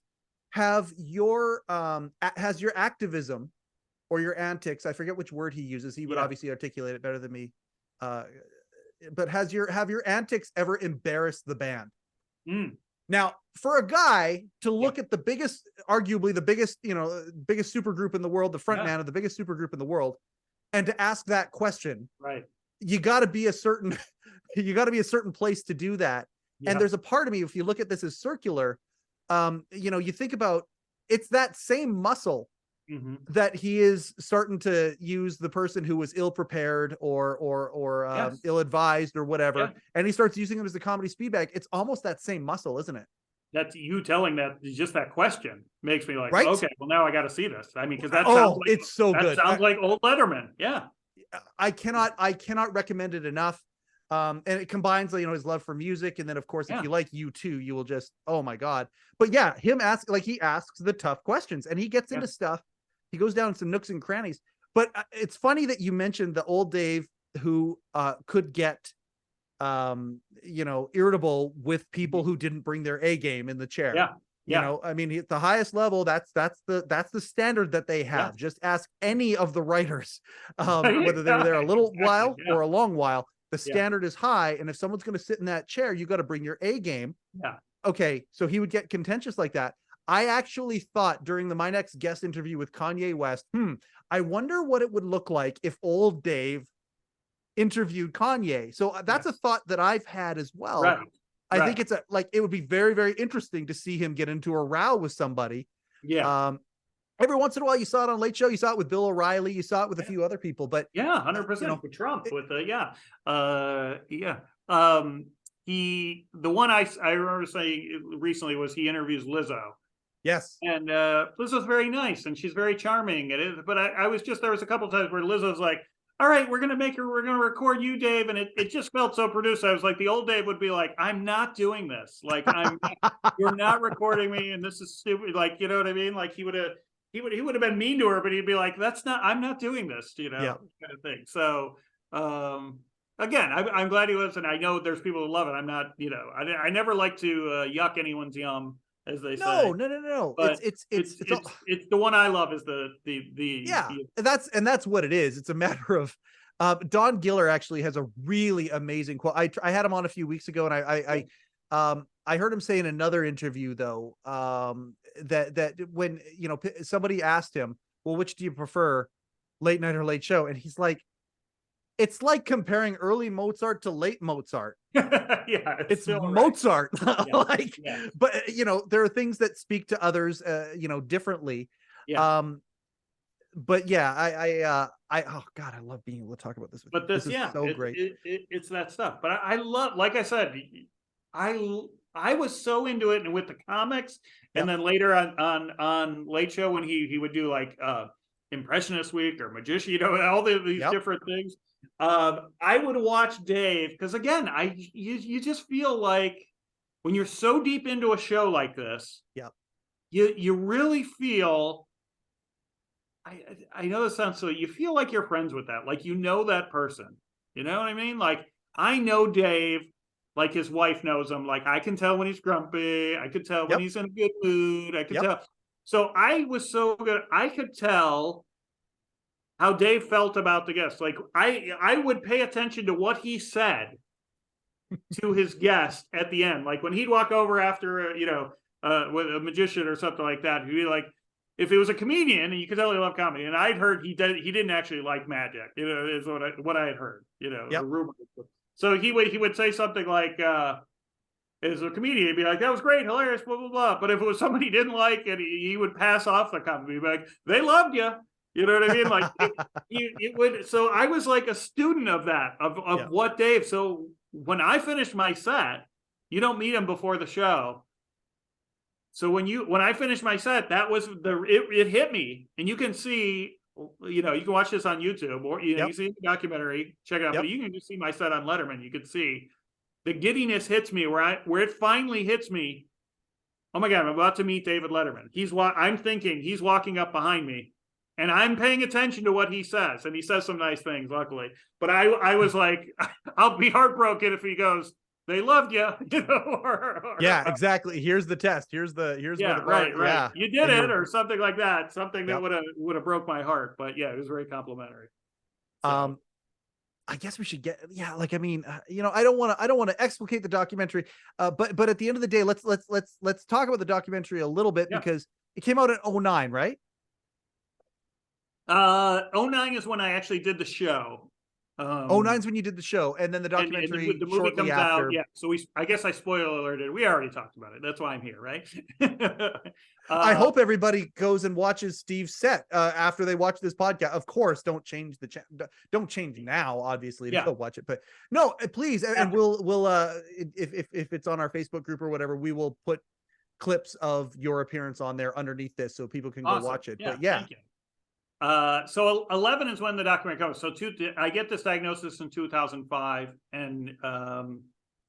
has your activism or your antics, I forget which word he uses. He would obviously articulate it better than me. But have your antics ever embarrassed the band? Now, for a guy to look at arguably the biggest supergroup in the world, the front man of the biggest supergroup in the world, and to ask that question, right? You got to be a certain place to do that. Yeah. And there's a part of me, if you look at this as circular, you think about, it's that same muscle that he is starting to use the person who was ill-prepared or ill-advised or whatever. And he starts using him as the comedy speed bag. It's almost that same muscle, isn't it? That's you telling that, just that question makes me like, right? Okay, well now I got to see this. I mean, because that sounds like, it's so good. Sounds like old Letterman. Yeah. I cannot recommend it enough. And it combines, his love for music. And then of course, if you like U2, you will just, oh my God. But yeah, he asks the tough questions and he gets into stuff. He goes down some nooks and crannies, but it's funny that you mentioned the old Dave who could get, irritable with people who didn't bring their A game in the chair. Yeah. I mean, at the highest level, that's the standard that they have. Yeah. Just ask any of the writers, whether they were there a little while or a long while, the standard is high. And if someone's going to sit in that chair, you got to bring your A game. Yeah. Okay. So he would get contentious like that. I actually thought during my next guest interview with Kanye West, I wonder what it would look like if old Dave interviewed Kanye. So that's a thought that I've had as well. Right. I think it's it would be very, very interesting to see him get into a row with somebody. Yeah. Every once in a while, you saw it on Late Show. You saw it with Bill O'Reilly. You saw it with a few other people. But 100% with Trump. The one I remember saying recently was he interviews Lizzo. Yes. And Lizzo's very nice and she's very charming. But I was there was a couple times where Lizzo's like, all right, we're going to record you, Dave. And it just felt so produced. I was like, the old Dave would be like, I'm not doing this. Like, you're not recording me. And this is stupid. Like, you know what I mean? Like he would have been mean to her, but he'd be like, I'm not doing this, kind of thing. So, again, I'm glad he was. And I know there's people who love it. I'm not, I never like to yuck anyone's yum, as they say. No. But it's the one I love is that's what it is. It's a matter of Don Giller actually has a really amazing quote. I had him on a few weeks ago, and I heard him say in another interview though that when somebody asked him, well, which do you prefer, late night or late show? And he's like, it's like comparing early Mozart to late Mozart. It's Mozart. Right. But there are things that speak to others differently. But I oh God, I love being able to talk about this with you. This is so great. It's that stuff. But I love, like I said, I was so into it, and with the comics, and then later on Late Show when he would do like Impressionist Week or Magician, all these different things. I would watch Dave because again, you just feel like when you're so deep into a show like this, you really feel. I know this sounds silly. You feel like you're friends with that, like that person. You know what I mean? Like I know Dave, like his wife knows him. Like I can tell when he's grumpy. I could tell when he's in a good mood. I could tell. So I was so good. I could tell how Dave felt about the guest. Like I would pay attention to what he said to his guest at the end. Like when he'd walk over after, with a magician or something like that, he'd be like, if it was a comedian, and you could tell he loved comedy, and I'd heard he didn't actually like magic, is what I had heard, the rumor. So he would say something like, as a comedian, he'd be like, that was great, hilarious, blah, blah, blah. But if it was somebody he didn't like, and he would pass off the comedy, he'd be like, they loved you. You know what I mean? Like it would. So I was like a student of that, of what Dave. So when I finished my set, you don't meet him before the show. So when I finished my set, that was it hit me, and you can see, you can watch this on YouTube, or you see the documentary, check it out. But you can just see my set on Letterman. You can see the giddiness hits me where it finally hits me. Oh my God, I'm about to meet David Letterman. I'm thinking he's walking up behind me. And I'm paying attention to what he says, and he says some nice things, luckily. But I was like, I'll be heartbroken if he goes, "They loved you," exactly. Here's the test. Here's right. Yeah, you did it, or something like that. Something that would have broke my heart. But it was very complimentary. So. I guess we should get I don't want to explicate the documentary, but at the end of the day, let's talk about the documentary a little bit because it came out in 2009, right? 2009 is when I actually did the show. 2009 is when you did the show, and then the documentary and the movie comes after. out. So I guess I spoiler alerted. We already talked about it. That's why I'm here, right? I hope everybody goes and watches Steve's set after they watch this podcast. Of course, don't change don't change now, obviously, to go watch it. But no, please, and we'll if it's on our Facebook group or whatever, we will put clips of your appearance on there underneath this so people can go watch it. But thank you. So 11 is when the documentary comes. So I get this diagnosis in 2005, and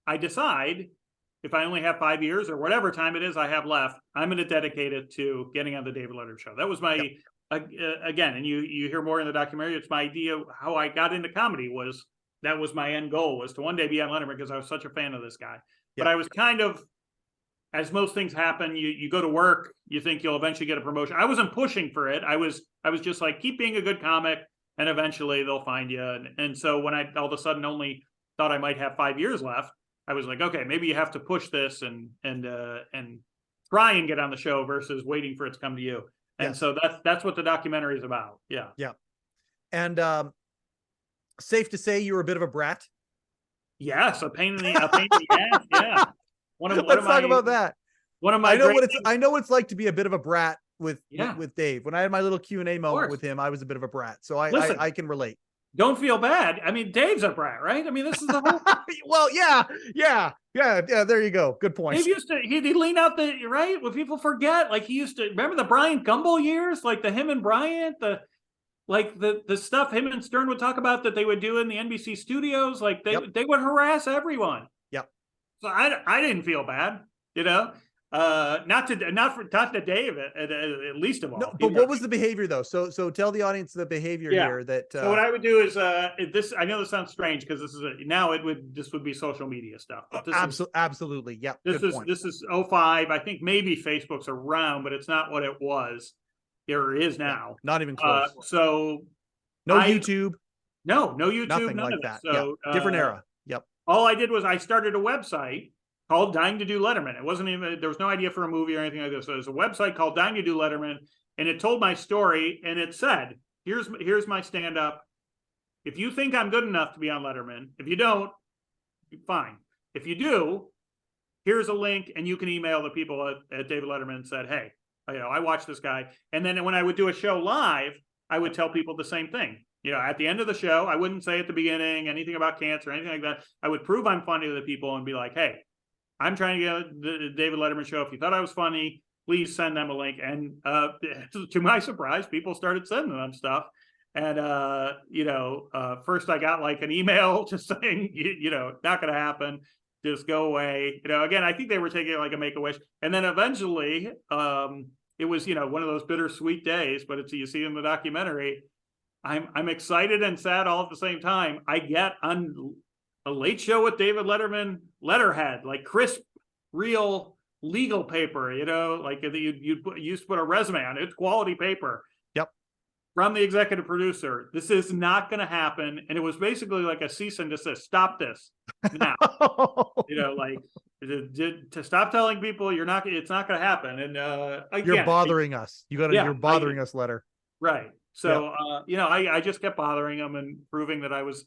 I decide if I only have 5 years or whatever time it is I have left, I'm going to dedicate it to getting on the David Letterman show. That was my again, and you hear more in the documentary. It's my idea how I got into comedy that was my end goal, was to one day be on Letterman because I was such a fan of this guy. But I was kind of, as most things happen, you go to work, you think you'll eventually get a promotion. I wasn't pushing for it. I was just like, keep being a good comic, and eventually they'll find you. And so when I all of a sudden only thought I might have 5 years left, I was like, okay, maybe you have to push this and try and get on the show versus waiting for it to come to you. And so that's what the documentary is about. Yeah. And safe to say you were a bit of a brat. Yes, a pain in the ass. Yeah. Let's talk about that. One of my I know what it's like to be a bit of a brat with Dave. When I had my little Q&A moment with him, I was a bit of a brat. So I can relate. Don't feel bad. I mean, Dave's a brat, right? I mean, this is the whole. Well, yeah. There you go. Good point. Dave used to he'd lean out right when people forget. Like he used to remember the Bryant Gumbel years, like him and Bryant, the stuff him and Stern would talk about that they would do in the NBC studios. Like they would harass everyone. Yep. So I didn't feel bad, not to Dave at least of all. No, but what was the behavior though? So tell the audience the behavior here. That so what I would do is this. I know this sounds strange because this would be social media stuff. But absolutely, yeah. This is 05. I think maybe Facebook's around, but it's not what it was. Or is now. Not even close. So YouTube. No YouTube. Nothing none like of that. So different era. Yep. All I did was I started a website called Dying to Do Letterman. It wasn't even, there was no idea for a movie or anything like this. So there's a website called Dying to Do Letterman, and it told my story, and it said, here's my stand-up. If you think I'm good enough to be on Letterman, if you don't, fine. If you do, here's a link, and you can email the people at David Letterman and said, hey, I watched this guy. And then when I would do a show live, I would tell people the same thing. At the end of the show, I wouldn't say at the beginning anything about cancer or anything like that. I would prove I'm funny to the people and be like, hey, I'm trying to get the David Letterman show. If you thought I was funny, please send them a link. And to my surprise, people started sending them stuff. And, first I got like an email just saying, not going to happen. Just go away. Again, I think they were taking it like a Make-A-Wish. And then eventually it was, one of those bittersweet days, but you see in the documentary, I'm excited and sad all at the same time. I get on a Late Show with David Letterman letterhead, like crisp, real legal paper, like you used to put a resume on it. It's quality paper. Yep. From the executive producer. This is not going to happen. And it was basically like a cease and desist. Stop this now. To stop telling people it's not going to happen. And again, you're bothering us. You're bothering us letter. Right. So, I just kept bothering them and proving that I was,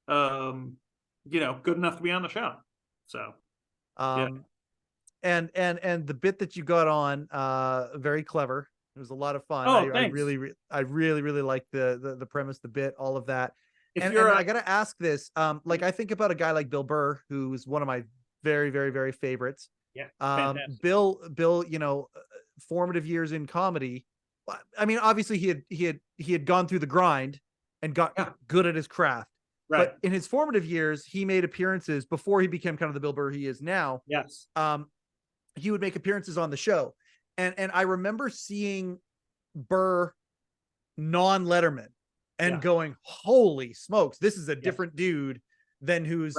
good enough to be on the show. So, and the bit that you got on, very clever. It was a lot of fun. Oh, I really liked the premise, the bit, all of that. And I got to ask this, like I think about a guy like Bill Burr, who's one of my very, very, very favorites. Yeah. Bill, formative years in comedy. I mean, obviously he had gone through the grind and got good at his craft. Right. But in his formative years, he made appearances before he became kind of the Bill Burr he is now. Yes. He would make appearances on the show. And I remember seeing Burr non-Letterman and going, holy smokes, this is a different dude than who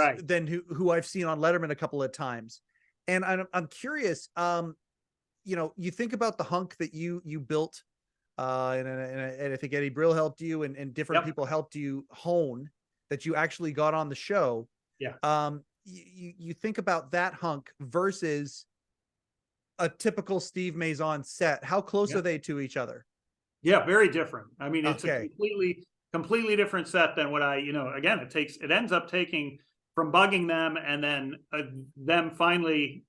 I've seen on Letterman a couple of times. And I'm curious, you think about the hunk that you built, and I think Eddie Brill helped you and different people helped you hone that you actually got on the show. Yeah. You think about that hunk versus a typical Steve Mazan set. How close are they to each other? Yeah, very different. I mean, it's a completely different set than what again, it ends up taking from bugging them and then them finally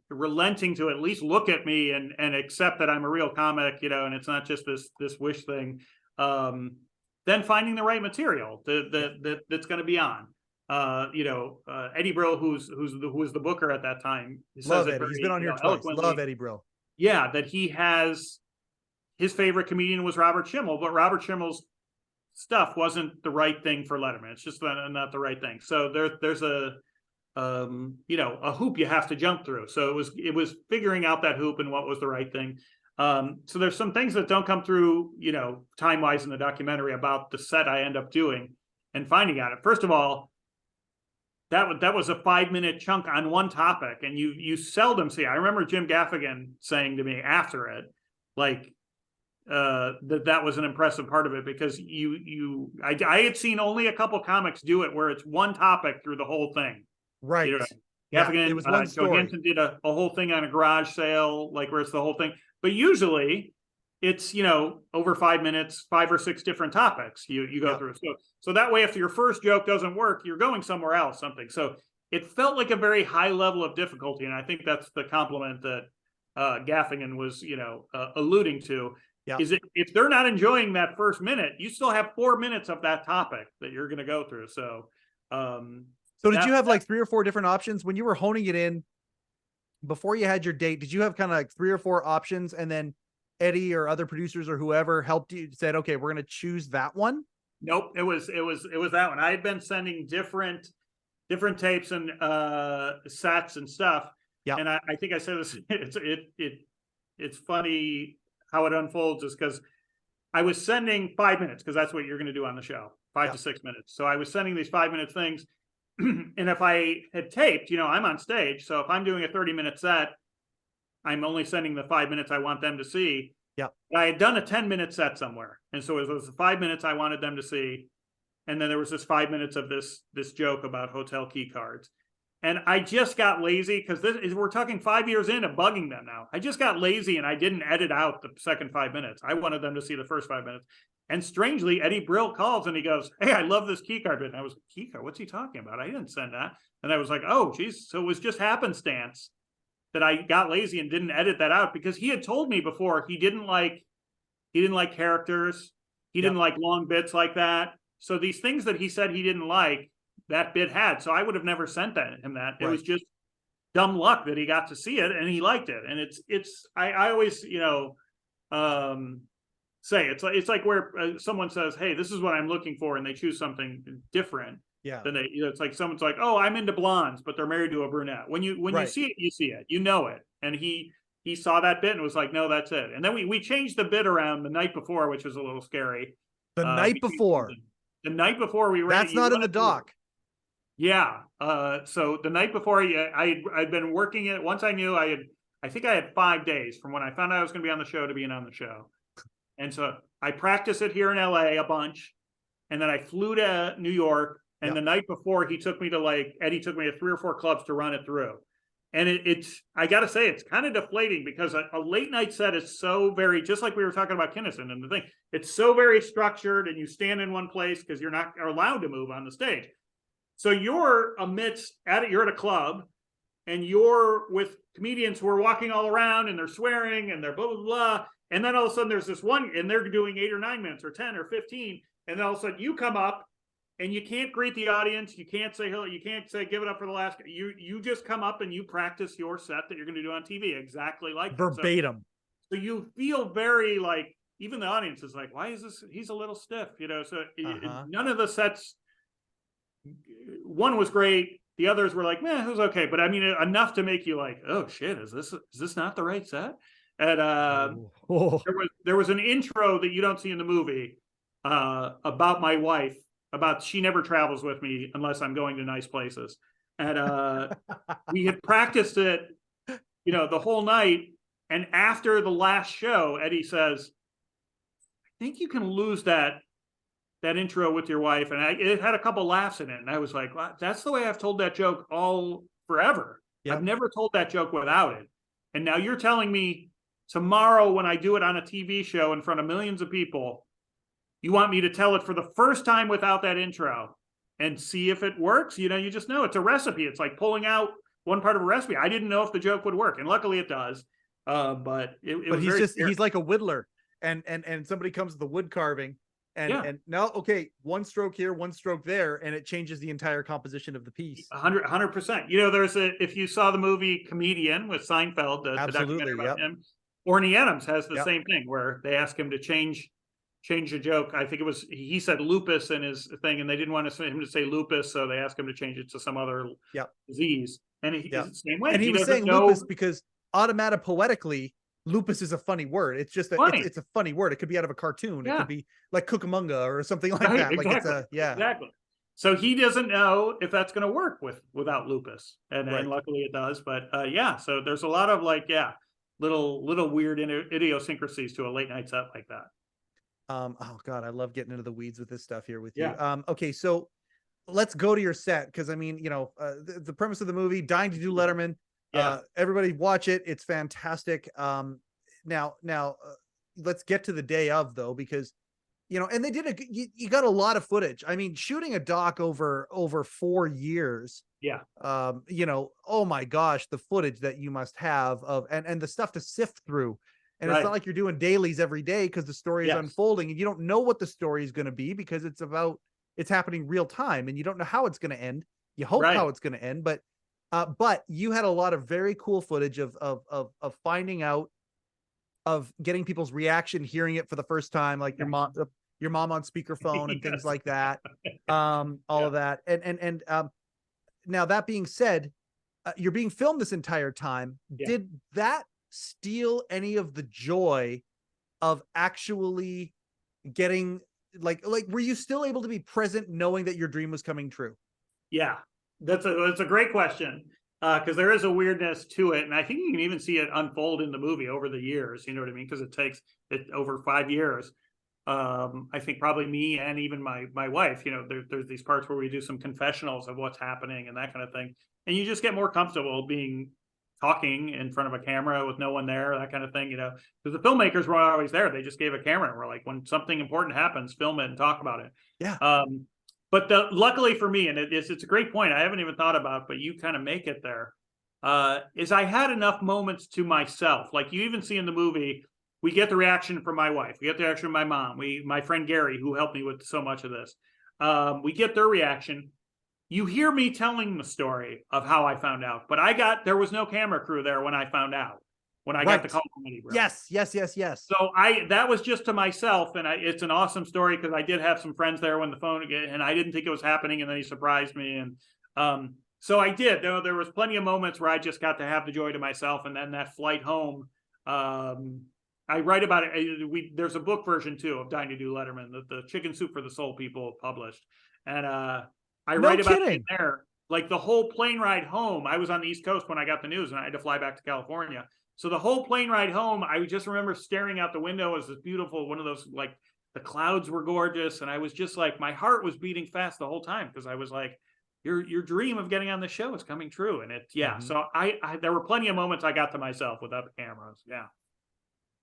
relenting to at least look at me and accept that I'm a real comic, and it's not just this wish thing. Then finding the right material that's going to be on. Eddie Brill, who was the booker at that time. Love Eddie. He's been on here twice. Love Eddie Brill. Yeah, that he has his favorite comedian was Robert Schimmel, but Robert Schimmel's stuff wasn't the right thing for Letterman. It's just not the right thing. So there's a hoop you have to jump through. So it was figuring out that hoop and what was the right thing. So there's some things that don't come through, time-wise in the documentary about the set I end up doing and finding out it. First of all, that was a 5-minute chunk on one topic, and you seldom see. I remember Jim Gaffigan saying to me after it, like, that was an impressive part of it because I had seen only a couple comics do it where it's one topic through the whole thing. Right. Gaffigan, it was one story. Joe Henson did a whole thing on a garage sale, like where it's the whole thing. But usually it's, over 5 minutes, 5 or 6 different topics you go through. So that way, if your first joke doesn't work, you're going somewhere else, something. So it felt like a very high level of difficulty. And I think that's the compliment that Gaffigan was, alluding to. Yeah. Is it, if they're not enjoying that first minute, you still have 4 minutes of that topic that you're going to go through. So, so did you have like 3 or 4 different options when you were honing it in before you had your date? Did you have kind of like 3 or 4 options, and then Eddie or other producers or whoever helped you, said, okay, we're going to choose that one? Nope. It was that one. I had been sending different tapes and sets and stuff. Yeah. And I think I said this, it's funny how it unfolds, is because I was sending 5 minutes, because that's what you're going to do on the show, 5 to 6 minutes. So I was sending these 5-minute things. And if I had taped, I'm on stage. So if I'm doing a 30-minute set, I'm only sending the 5 minutes I want them to see. Yeah. I had done a 10-minute set somewhere. And so it was the 5 minutes I wanted them to see. And then there was this 5 minutes of this joke about hotel key cards. And I just got lazy, because we're talking 5 years into bugging them now. I just got lazy and I didn't edit out the second 5 minutes. I wanted them to see the first 5 minutes. And strangely, Eddie Brill calls and he goes, "Hey, I love this key card bit." And I was like, "Key card? What's he talking about? I didn't send that." And I was like, "Oh, geez." So it was just happenstance that I got lazy and didn't edit that out, because he had told me before he didn't like characters. He didn't like long bits like that. So these things that he said he didn't like, that bit had. So I would have never sent him that. It was just dumb luck that he got to see it and he liked it. And I always, say it's like where someone says, "Hey, this is what I'm looking for," and they choose something different. Yeah. Then it's like someone's like, "Oh, I'm into blondes," but they're married to a brunette. When you see it, you see it, it. And he saw that bit and was like, "No, that's it." And then we changed the bit around the night before, which was a little scary. The night before we ran. That's not in the doc. Yeah. So the night before, I'd been working it. Once I knew I think I had 5 days from when I found out I was going to be on the show to being on the show. And so I practiced it here in LA a bunch. And then I flew to New York. And the night before, Eddie took me to 3 or 4 clubs to run it through. And I got to say, it's kind of deflating, because a late night set is so very, just like we were talking about Kinnison and the thing, it's so very structured, and you stand in one place because you're not allowed to move on the stage. So you're at a club, and you're with comedians who are walking all around, and they're swearing and they're blah, blah, blah. And then all of a sudden there's this one, and they're doing 8 or 9 minutes or 10 or 15. And then all of a sudden you come up and you can't greet the audience. You can't say hello. You can't say give it up for the last. You just come up and you practice your set that you're going to do on TV exactly like verbatim. So you feel very like, even the audience is like, "Why is this? He's a little stiff," So none of the sets. One was great. The others were like, "Man, it was okay." But I mean, enough to make you like, "Oh shit, is this not the right set?" And there was an intro that you don't see in the movie about my wife, about she never travels with me unless I'm going to nice places. And we had practiced it, the whole night. And after the last show, Eddie says, "I think you can lose that intro with your wife." And it had a couple laughs in it. And I was like, "Well, that's the way I've told that joke all forever. I've never told that joke without it. And now you're telling me tomorrow, when I do it on a TV show in front of millions of people, you want me to tell it for the first time without that intro and see if it works?" You just know it's a recipe. It's like pulling out one part of a recipe. I didn't know if the joke would work, and luckily it does. But he's like a whittler, and somebody comes to the wood carving, and now, okay, one stroke here, one stroke there, and it changes the entire composition of the piece. 100%. If you saw the movie Comedian with Seinfeld, the documentary about him, Orny Adams has the same thing, where they ask him to change a joke. I think he said lupus in his thing, and they didn't want him to say lupus, so they asked him to change it to some other disease. And he's the same way. And he was saying lupus because poetically, lupus is a funny word. It's just it's a funny word. It could be out of a cartoon. It could be like Cucamonga or something like that. Exactly. Like Exactly. So he doesn't know if that's going to work without lupus, and luckily it does. But so there's a lot of little weird idiosyncrasies to a late night set like that. Oh God, I love getting into the weeds with this stuff here with you. Okay, so let's go to your set, because I mean, the premise of the movie, dying to do Letterman. Everybody watch it. It's fantastic. Now let's get to the day of, though, because you know, and they did you got a lot of footage. I mean, shooting a doc over 4 years. Yeah. You know, oh my gosh, the footage that you must have of and the stuff to sift through. And it's Right. not like you're doing dailies every day because the story is Yes. unfolding and you don't know what the story is going to be because it's happening real time and you don't know how it's going to end. You hope Right. how it's going to end, but you had a lot of very cool footage of finding out, of getting people's reaction, hearing it for the first time, like your mom on speakerphone and things Yes. like that. All Yeah. of that. And now that being said, you're being filmed this entire time. Yeah. Did that steal any of the joy of actually getting like were you still able to be present knowing that your dream was coming true? Yeah, that's a great question, because there is a weirdness to it, and I think you can even see it unfold in the movie over the years. You know what I mean? Because it takes it over 5 years. I think probably me and even my wife. You know, there's these parts where we do some confessionals of what's happening and that kind of thing, and you just get more comfortable talking in front of a camera with no one there, that kind of thing. You know, because the filmmakers weren't always there; they just gave a camera and we're like, when something important happens, film it and talk about it. Yeah. But luckily for me, and it's a great point I haven't even thought about, but you kind of make it there, is I had enough moments to myself. Like you even see in the movie, we get the reaction from my wife. We get the reaction from my mom. My friend Gary, who helped me with so much of this. We get their reaction. You hear me telling the story of how I found out, but there was no camera crew there when I found out, when I got the call from Eddie Brill. Yes. So that was just to myself, and it's an awesome story because I did have some friends there when the phone, and I didn't think it was happening, and then he surprised me, and so I did. There was plenty of moments where I just got to have the joy to myself, and then that flight home. I write about it. There's a book version too of Dying to Do Letterman, the Chicken Soup for the Soul people published, and I write about it there. Like the whole plane ride home, I was on the East Coast when I got the news, and I had to fly back to California. So the whole plane ride home, I just remember staring out the window as this beautiful, one of those, like the clouds were gorgeous. And I was just like, my heart was beating fast the whole time because I was like, your dream of getting on the show is coming true. And so there were plenty of moments I got to myself without the cameras. Yeah.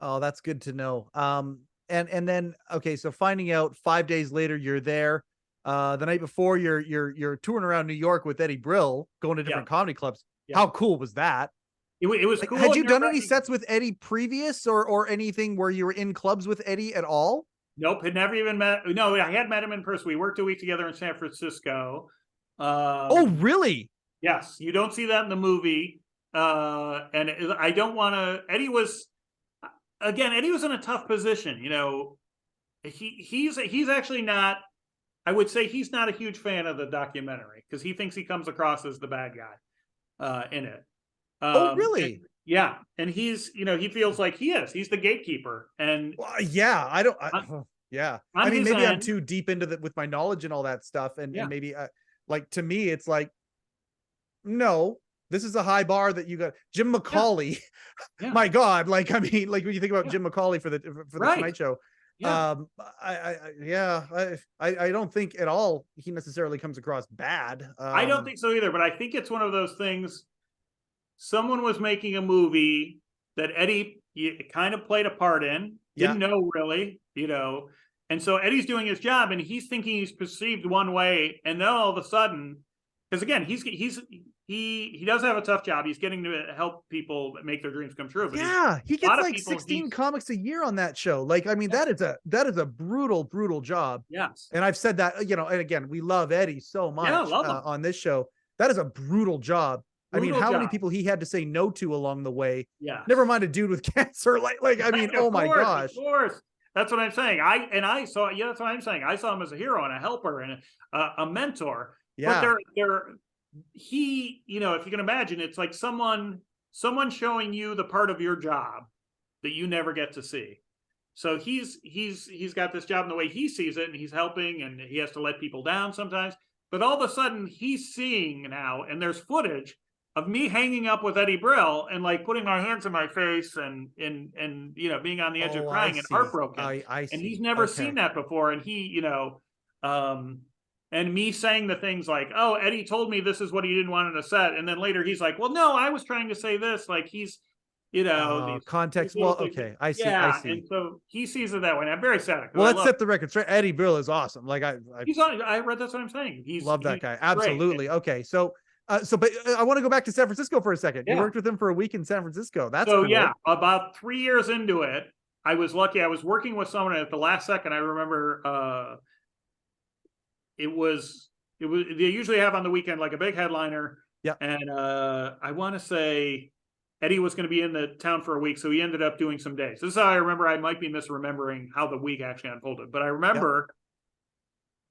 Oh, that's good to know. And then, okay, so finding out 5 days later, you're there, the night before you're touring around New York with Eddie Brill, going to different comedy clubs. Yeah. How cool was that? It was cool. Had you done any sets with Eddie previous or anything where you were in clubs with Eddie at all? Nope. Had never even met. No, I had met him in person. We worked a week together in San Francisco. Oh, really? Yes. You don't see that in the movie. And I don't want to, Eddie was in a tough position. You know, he's actually not, I would say he's not a huge fan of the documentary because he thinks he comes across as the bad guy in it. Oh, really? And he's, he feels like he's the gatekeeper. And yeah, I mean, maybe I'm too deep into with my knowledge and all that stuff. And maybe like, to me, it's like, no, this is a high bar that you got. Jim McCauley, my God. Like, I mean, like when you think about Jim McCauley for the Tonight Show, I don't think at all he necessarily comes across bad. I don't think so either, but I think it's one of those things. Someone was making a movie that Eddie kind of played a part in, didn't know really, and so Eddie's doing his job and he's thinking he's perceived one way, and then all of a sudden, because again, he does have a tough job. He's getting to help people make their dreams come true. But he gets like 16 comics a year on that show. Like, I mean, that is a brutal job. Yes. And I've said that, and again, we love Eddie so much on this show. That is a brutal job. I mean, how many people he had to say no to along the way? Yeah. Never mind a dude with cancer. Like, I mean, oh my gosh. Of course. That's what I'm saying. That's what I'm saying. I saw him as a hero and a helper and a mentor. Yeah. But if you can imagine, it's like someone showing you the part of your job that you never get to see. So he's got this job in the way he sees it, and he's helping, and he has to let people down sometimes. But all of a sudden, he's seeing now, and there's footage of me hanging up with Eddie Brill and like putting my hands in my face and being on the edge of crying and heartbroken. I see. And he's never seen that before. And he, and me saying the things like, "Oh, Eddie told me this is what he didn't want on the set," and then later he's like, "Well, no, I was trying to say this." Like he's Context. these little Well, things. okay. I see. Yeah, I see. and so he sees it that way. And I'm very sad. Well, let's set the record straight. Eddie Brill is awesome. Like I I read that's what I'm saying. love that he's guy. great. Absolutely. Okay. But I want to go back to San Francisco for a second. You Yeah. worked with him for a week in San Francisco. That's So cool. yeah, about 3 years into it, I was lucky. I was working with someone at the last second. I remember it was they usually have on the weekend like a big headliner. Yeah. And I want to say Eddie was going to be in the town for a week, so he ended up doing some days. This is how I remember. I might be misremembering how the week actually unfolded, but I remember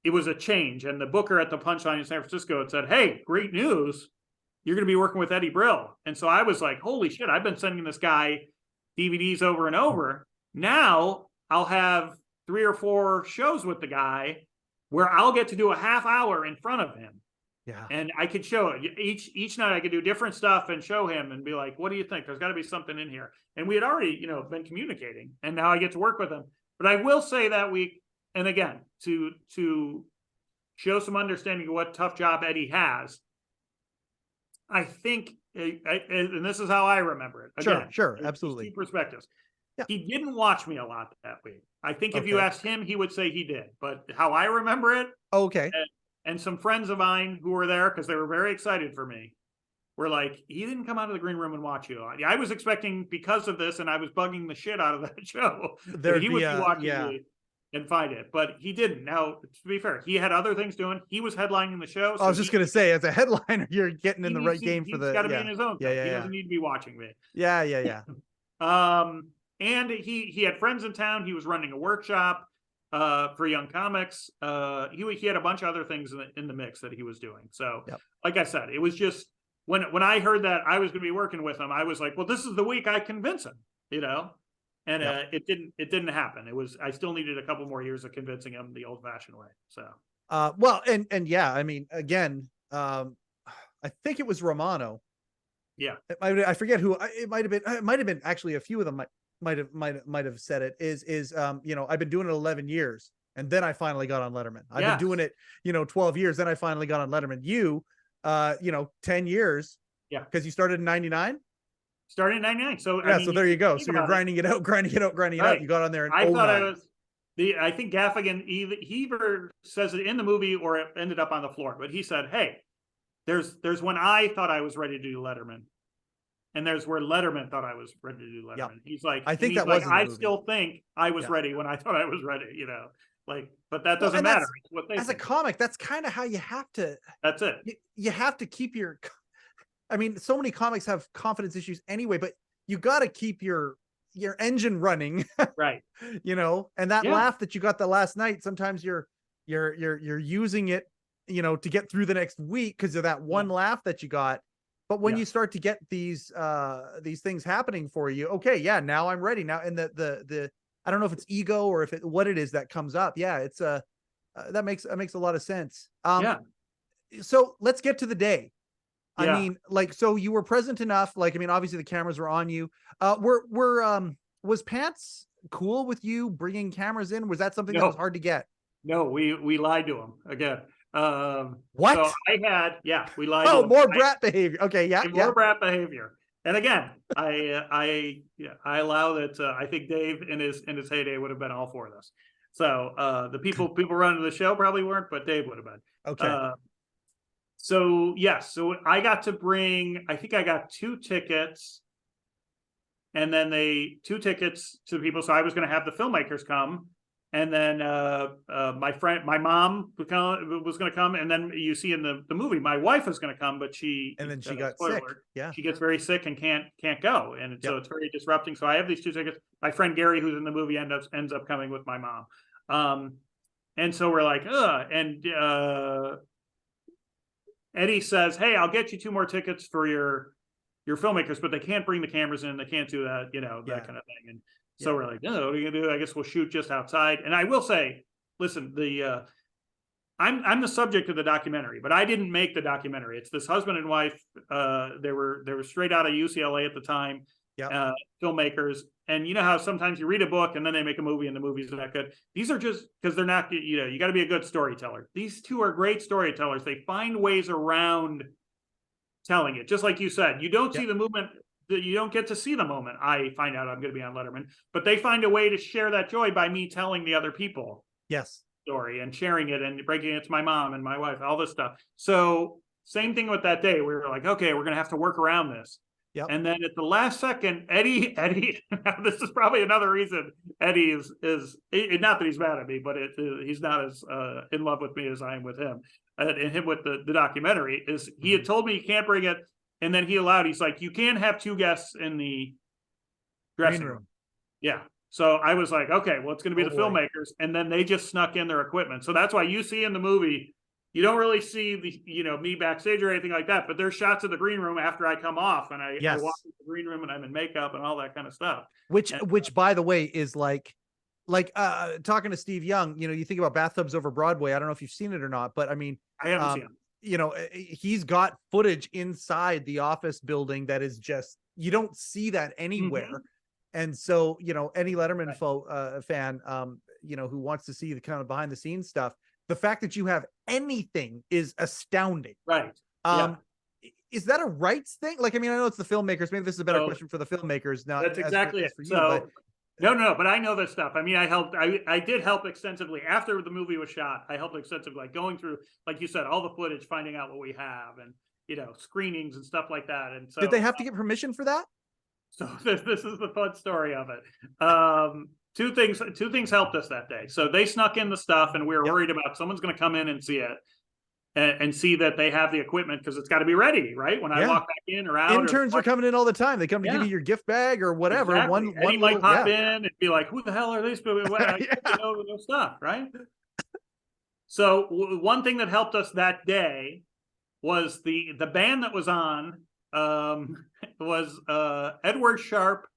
it was a change. And the booker at the Punchline in San Francisco had said, "Hey, great news! You're going to be working with Eddie Brill." And so I was like, "Holy shit! I've been sending this guy DVDs over and over. Now I'll have 3 or 4 shows with the guy where I'll get to do a half hour in front of him." Yeah. And I could show it each night. I could do different stuff and show him and be like, "What do you think? There's got to be something in here." And we had already, been communicating, and now I get to work with him. But I will say that week, and again, to show some understanding of what tough job Eddie has, I think, and this is how I remember it. Again, Sure, absolutely. 2 perspectives. Yeah. He didn't watch me a lot that week. I think if you Okay. asked him, he would say he did. But how I remember it, Okay. and some friends of mine who were there because they were very excited for me were like, "He didn't come out of the green room and watch you." I was expecting, because of this, and I was bugging the shit out of that show, that he would be watching me and find it, but he didn't. Now, to be fair, he had other things doing. He was headlining the show. I was just gonna say, as a headliner, you're getting in the right game for the. He's got to be in his own thing. Yeah. He doesn't need to be watching me. Yeah. And he had friends in town. He was running a workshop for young comics. He had a bunch of other things in the mix that he was doing. So, like I said, it was just when I heard that I was going to be working with him, I was like, well, this is the week I convince him, And it didn't happen. I still needed a couple more years of convincing him the old-fashioned way. So, well, and yeah, I mean, again, I think it was Romano. Yeah, I forget who. It might have been actually a few of them might have said it. I've been doing it 11 years, and then I finally got on Letterman. I've been doing it, 12 years, then I finally got on Letterman. 10 years. Yeah, because you started in 99. Started in 99. So so there you go. So you're grinding it out. You got on there. I thought I was I think Gaffigan he either says it in the movie or it ended up on the floor, but he said, "Hey, there's when I thought I was ready to do Letterman, and there's where Letterman thought I was ready to do Letterman." Yeah. He's like, I think that was. I still think I was ready when I thought I was ready. But that doesn't matter. It's what they as think. a comic, that's kind of how you have to. That's it. You have to keep your. I mean, so many comics have confidence issues anyway, but you got to keep your engine running, right? And that laugh that you got the last night, sometimes you're using it, to get through the next week because of that one laugh that you got. But when you start to get these things happening for you, okay, now I'm ready now. And the I don't know if it's ego or what it is that comes up. Yeah, it's that makes a lot of sense. So let's get to the day. I mean, so you were present enough. Obviously the cameras were on you. Was Pants cool with you bringing cameras in? Was that something that was hard to get? No, we lied to him again. What? So we lied. To him. More brat behavior. Okay, more brat behavior. And again, I allow that. I think Dave in his heyday would have been all for this. So the people running the show probably weren't, but Dave would have been. Okay. So so I got to bring. I think I got 2 tickets, and then 2 tickets to the people. So I was going to have the filmmakers come. And then my mom was going to come, and then you see in the movie, my wife was going to come, but she got sick. Yeah, she gets very sick and can't go, and so it's very disrupting. So I have these 2 tickets. My friend Gary, who's in the movie, ends up coming with my mom, and so we're like, and Eddie says, "Hey, I'll get you 2 more tickets for your filmmakers, but they can't bring the cameras in. They can't do that, that kind of thing." And so we're like, "No, what are you gonna do? I guess we'll shoot just outside." And I will say, listen, I'm the subject of the documentary, but I didn't make the documentary. It's this husband and wife. They were straight out of UCLA at the time, filmmakers. And you know how sometimes you read a book and then they make a movie and the movie's not good. These are just because they're not. You got to be a good storyteller. These 2 are great storytellers. They find ways around telling it. Just like you said, you don't see the movement you don't get to see the moment I find out I'm going to be on Letterman, but they find a way to share that joy by me telling the other people Yes. story and sharing it and breaking it to my mom and my wife, all this stuff. So same thing with that day. We were like, okay, we're going to have to work around this. Yep. And then at the last second, Eddie, this is probably another reason Eddie is not that he's mad at me, but he's not as in love with me as I am with him. And him with the documentary is he had told me he can't bring it. And then he's like, you can't have 2 guests in the dressing room. Yeah. So I was like, okay, well, it's going to be the filmmakers. And then they just snuck in their equipment. So that's why you see in the movie, you don't really see me backstage or anything like that, but there's shots of the green room after I come off and I walk into the green room and I'm in makeup and all that kind of stuff. Which by the way is like talking to Steve Young, you think about Bathtubs Over Broadway. I don't know if you've seen it or not, but I mean, I haven't seen it. He's got footage inside the office building that is just, you don't see that anywhere. Mm-hmm. And so, any Letterman fan, who wants to see the kind of behind the scenes stuff, the fact that you have anything is astounding. Right. Is that a rights thing? Like, I mean, I know it's the filmmakers. Maybe this is a better question for the filmmakers. Not that's exactly it. For you, No, but I know this stuff. I mean, I did help extensively after the movie was shot. I helped extensively, like going through, like you said, all the footage, finding out what we have and, screenings and stuff like that. And so did they have to get permission for that? So this is the fun story of it. Two things helped us that day. So they snuck in the stuff and we were worried about someone's going to come in and see it and see that they have the equipment because it's got to be ready, right? When I walk back in or out. Interns are coming in all the time. They come to give you your gift bag or whatever. Exactly. One might pop in and be like, who the hell are these people? Stuff, right? So one thing that helped us that day was the band that was on was Edward Sharpe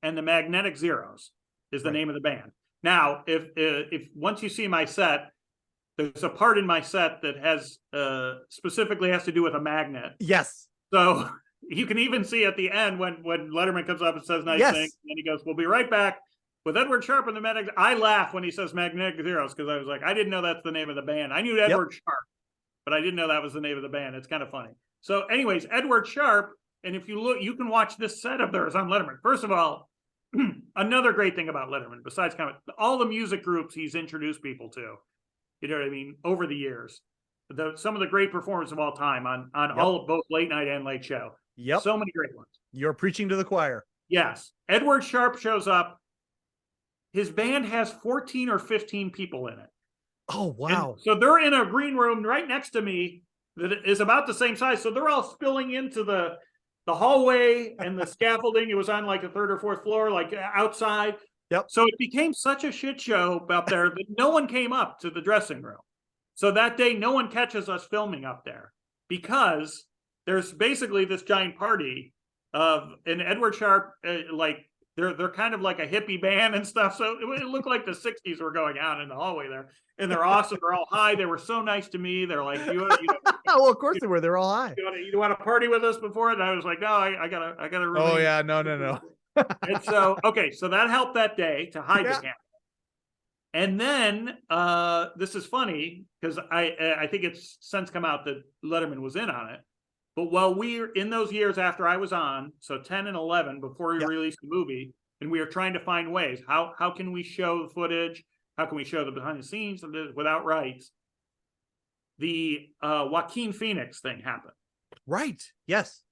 and the Magnetic Zeros is the name of the band. Now, if once you see my set, there's a part in my set that has specifically has to do with a magnet. Yes. So you can even see at the end when Letterman comes up and says nice things, and he goes, "We'll be right back with Edward Sharpe and the Magnetic." I laugh when he says Magnetic Zeros because I was like, I didn't know that's the name of the band. I knew Edward Sharpe, but I didn't know that was the name of the band. It's kind of funny. So, anyways, Edward Sharpe, and if you look, you can watch this set of theirs on Letterman. First of all, another great thing about Letterman, besides kind of all the music groups he's introduced people to, you know what I mean, over the years, some of the great performers of all time on all of both late night and late show. Yep. So many great ones. You're preaching to the choir. Yes. Edward Sharpe shows up. His band has 14 or 15 people in it. Oh, wow. And so they're in a green room right next to me that is about the same size. So they're all spilling into the hallway and the scaffolding. It was on like a 3rd or 4th floor, like outside. Yep. So it became such a shit show up there that no one came up to the dressing room. So that day, no one catches us filming up there because there's basically this giant party and Edward Sharpe, like they're kind of like a hippie band and stuff. So it looked like the 60s were going on in the hallway there. And they're awesome. They're all high. They were so nice to me. They're like, well, of course they were. They're all high. You want to party with us before? And I was like, no, I gotta. Really... Oh yeah, no. And so, okay, so that helped that day to hide the camera. And then this is funny because I think it's since come out that Letterman was in on it. But while we're in those years after I was on, so 10 and 11 before we released the movie, and we are trying to find ways, how can we show the footage? How can we show the behind the scenes without rights? The Joaquin Phoenix thing happened. Right. Yes.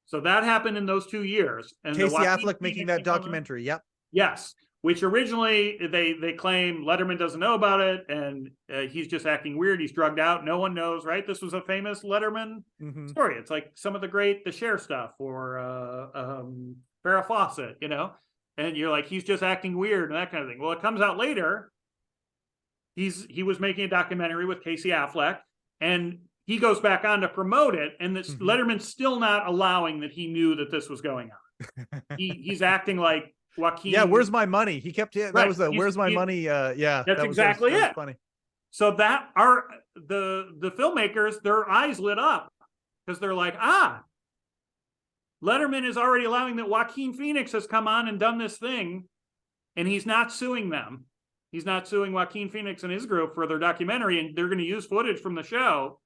So that happened in those 2 years. And Casey Affleck making that documentary. Yep. Yes. Which originally they claim Letterman doesn't know about it. And he's just acting weird. He's drugged out. No one knows, right? This was a famous Letterman story. It's like some of the Cher stuff or Farrah Fawcett, and you're like, he's just acting weird and that kind of thing. Well, it comes out later. He was making a documentary with Casey Affleck and he goes back on to promote it. And this Letterman's still not allowing that he knew that this was going on. He's acting like Joaquin. Yeah. Where's my money? He kept it. That was where's my money? Yeah. That's exactly it. Funny. So that the filmmakers, their eyes lit up because they're like, Letterman is already allowing that Joaquin Phoenix has come on and done this thing and he's not suing them. He's not suing Joaquin Phoenix and his group for their documentary, and they're going to use footage from the show.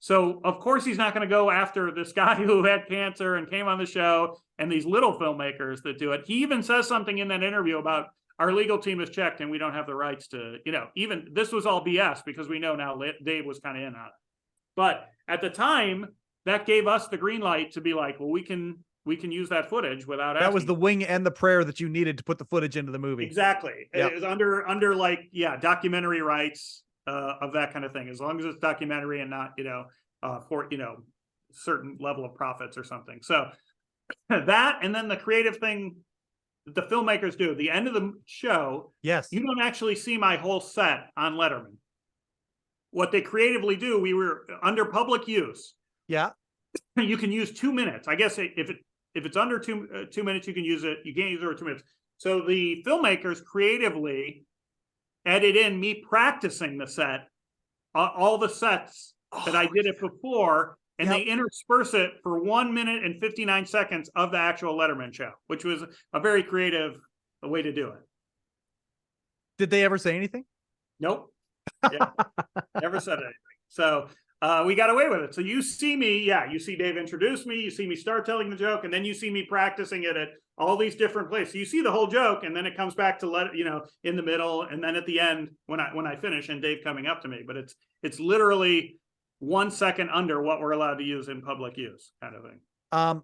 So of course he's not going to go after this guy who had cancer and came on the show and these little filmmakers that do it. He even says something in that interview about our legal team is checked and we don't have the rights to, even this was all BS because we know now Dave was kind of in on it. But at the time, that gave us the green light to be like, well, we can use that footage without That was the wing and the prayer that you needed to put the footage into the movie. Exactly. Yep. It was under documentary rights of that kind of thing, as long as it's documentary and not, for, certain level of profits or something. So that, and then the creative thing that the filmmakers do, the end of the show, yes, you don't actually see my whole set on Letterman. What they creatively do, we were under public use. Yeah. You can use 2 minutes. I guess if it's under 2 minutes, you can use it. You can't use it over 2 minutes. So the filmmakers creatively edit in me practicing the set, all the sets that I did it before, and they intersperse it for 1 minute and 59 seconds of the actual Letterman show, which was a very creative way to do it. Did they ever say anything? Nope. Yeah. Never said anything. So we got away with it. So you see me, you see Dave introduce me, you see me start telling the joke, and then you see me practicing it at all these different places. So you see the whole joke, and then it comes back to in the middle, and then at the end when I finish and Dave coming up to me. But it's literally 1 second under what we're allowed to use in public use, kind of thing.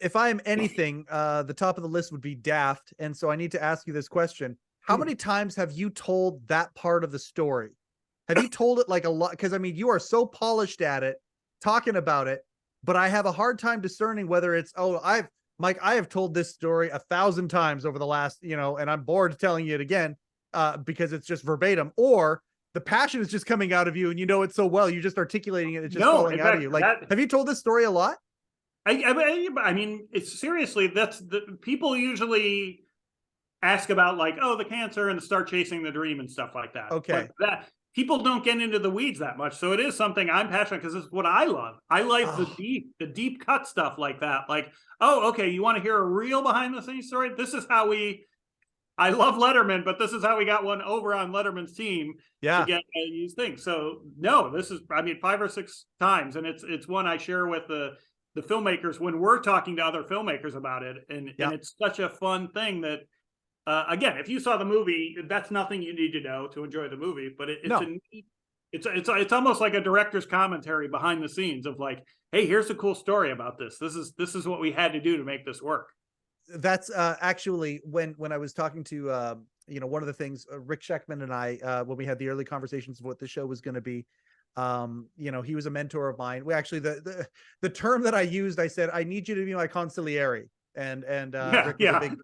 If I'm anything, the top of the list would be daft, and so I need to ask you this question. How many times have you told that part of the story? Have you told it like a lot? Because I mean, you are so polished at it, talking about it, but I have a hard time discerning whether it's, Mike, I have told this story 1,000 times over the last, and I'm bored telling you it again, because it's just verbatim, or the passion is just coming out of you and you know it so well, you're just articulating it, it's just falling out of you. Like, have you told this story a lot? I mean, it's seriously, that's the people usually ask about like, the cancer and start chasing the dream and stuff like that. Okay. But that people don't get into the weeds that much. So it is something I'm passionate because it's what I love. I like the deep cut stuff like that. Like, okay, you want to hear a real behind the scenes story? This is how I love Letterman, but this is how we got one over on Letterman's team to get these things. So no, this is, 5 or 6 times. And it's one I share with the filmmakers when we're talking to other filmmakers about it. And it's such a fun thing that, again, if you saw the movie, that's nothing you need to know to enjoy the movie. But it's almost like a director's commentary behind the scenes of like, hey, here's a cool story about this. This is what we had to do to make this work. That's actually when I was talking to one of the things Rick Sheckman and I when we had the early conversations of what the show was going to be. He was a mentor of mine. We actually the term that I used, I said, I need you to be my consigliere. And Rick was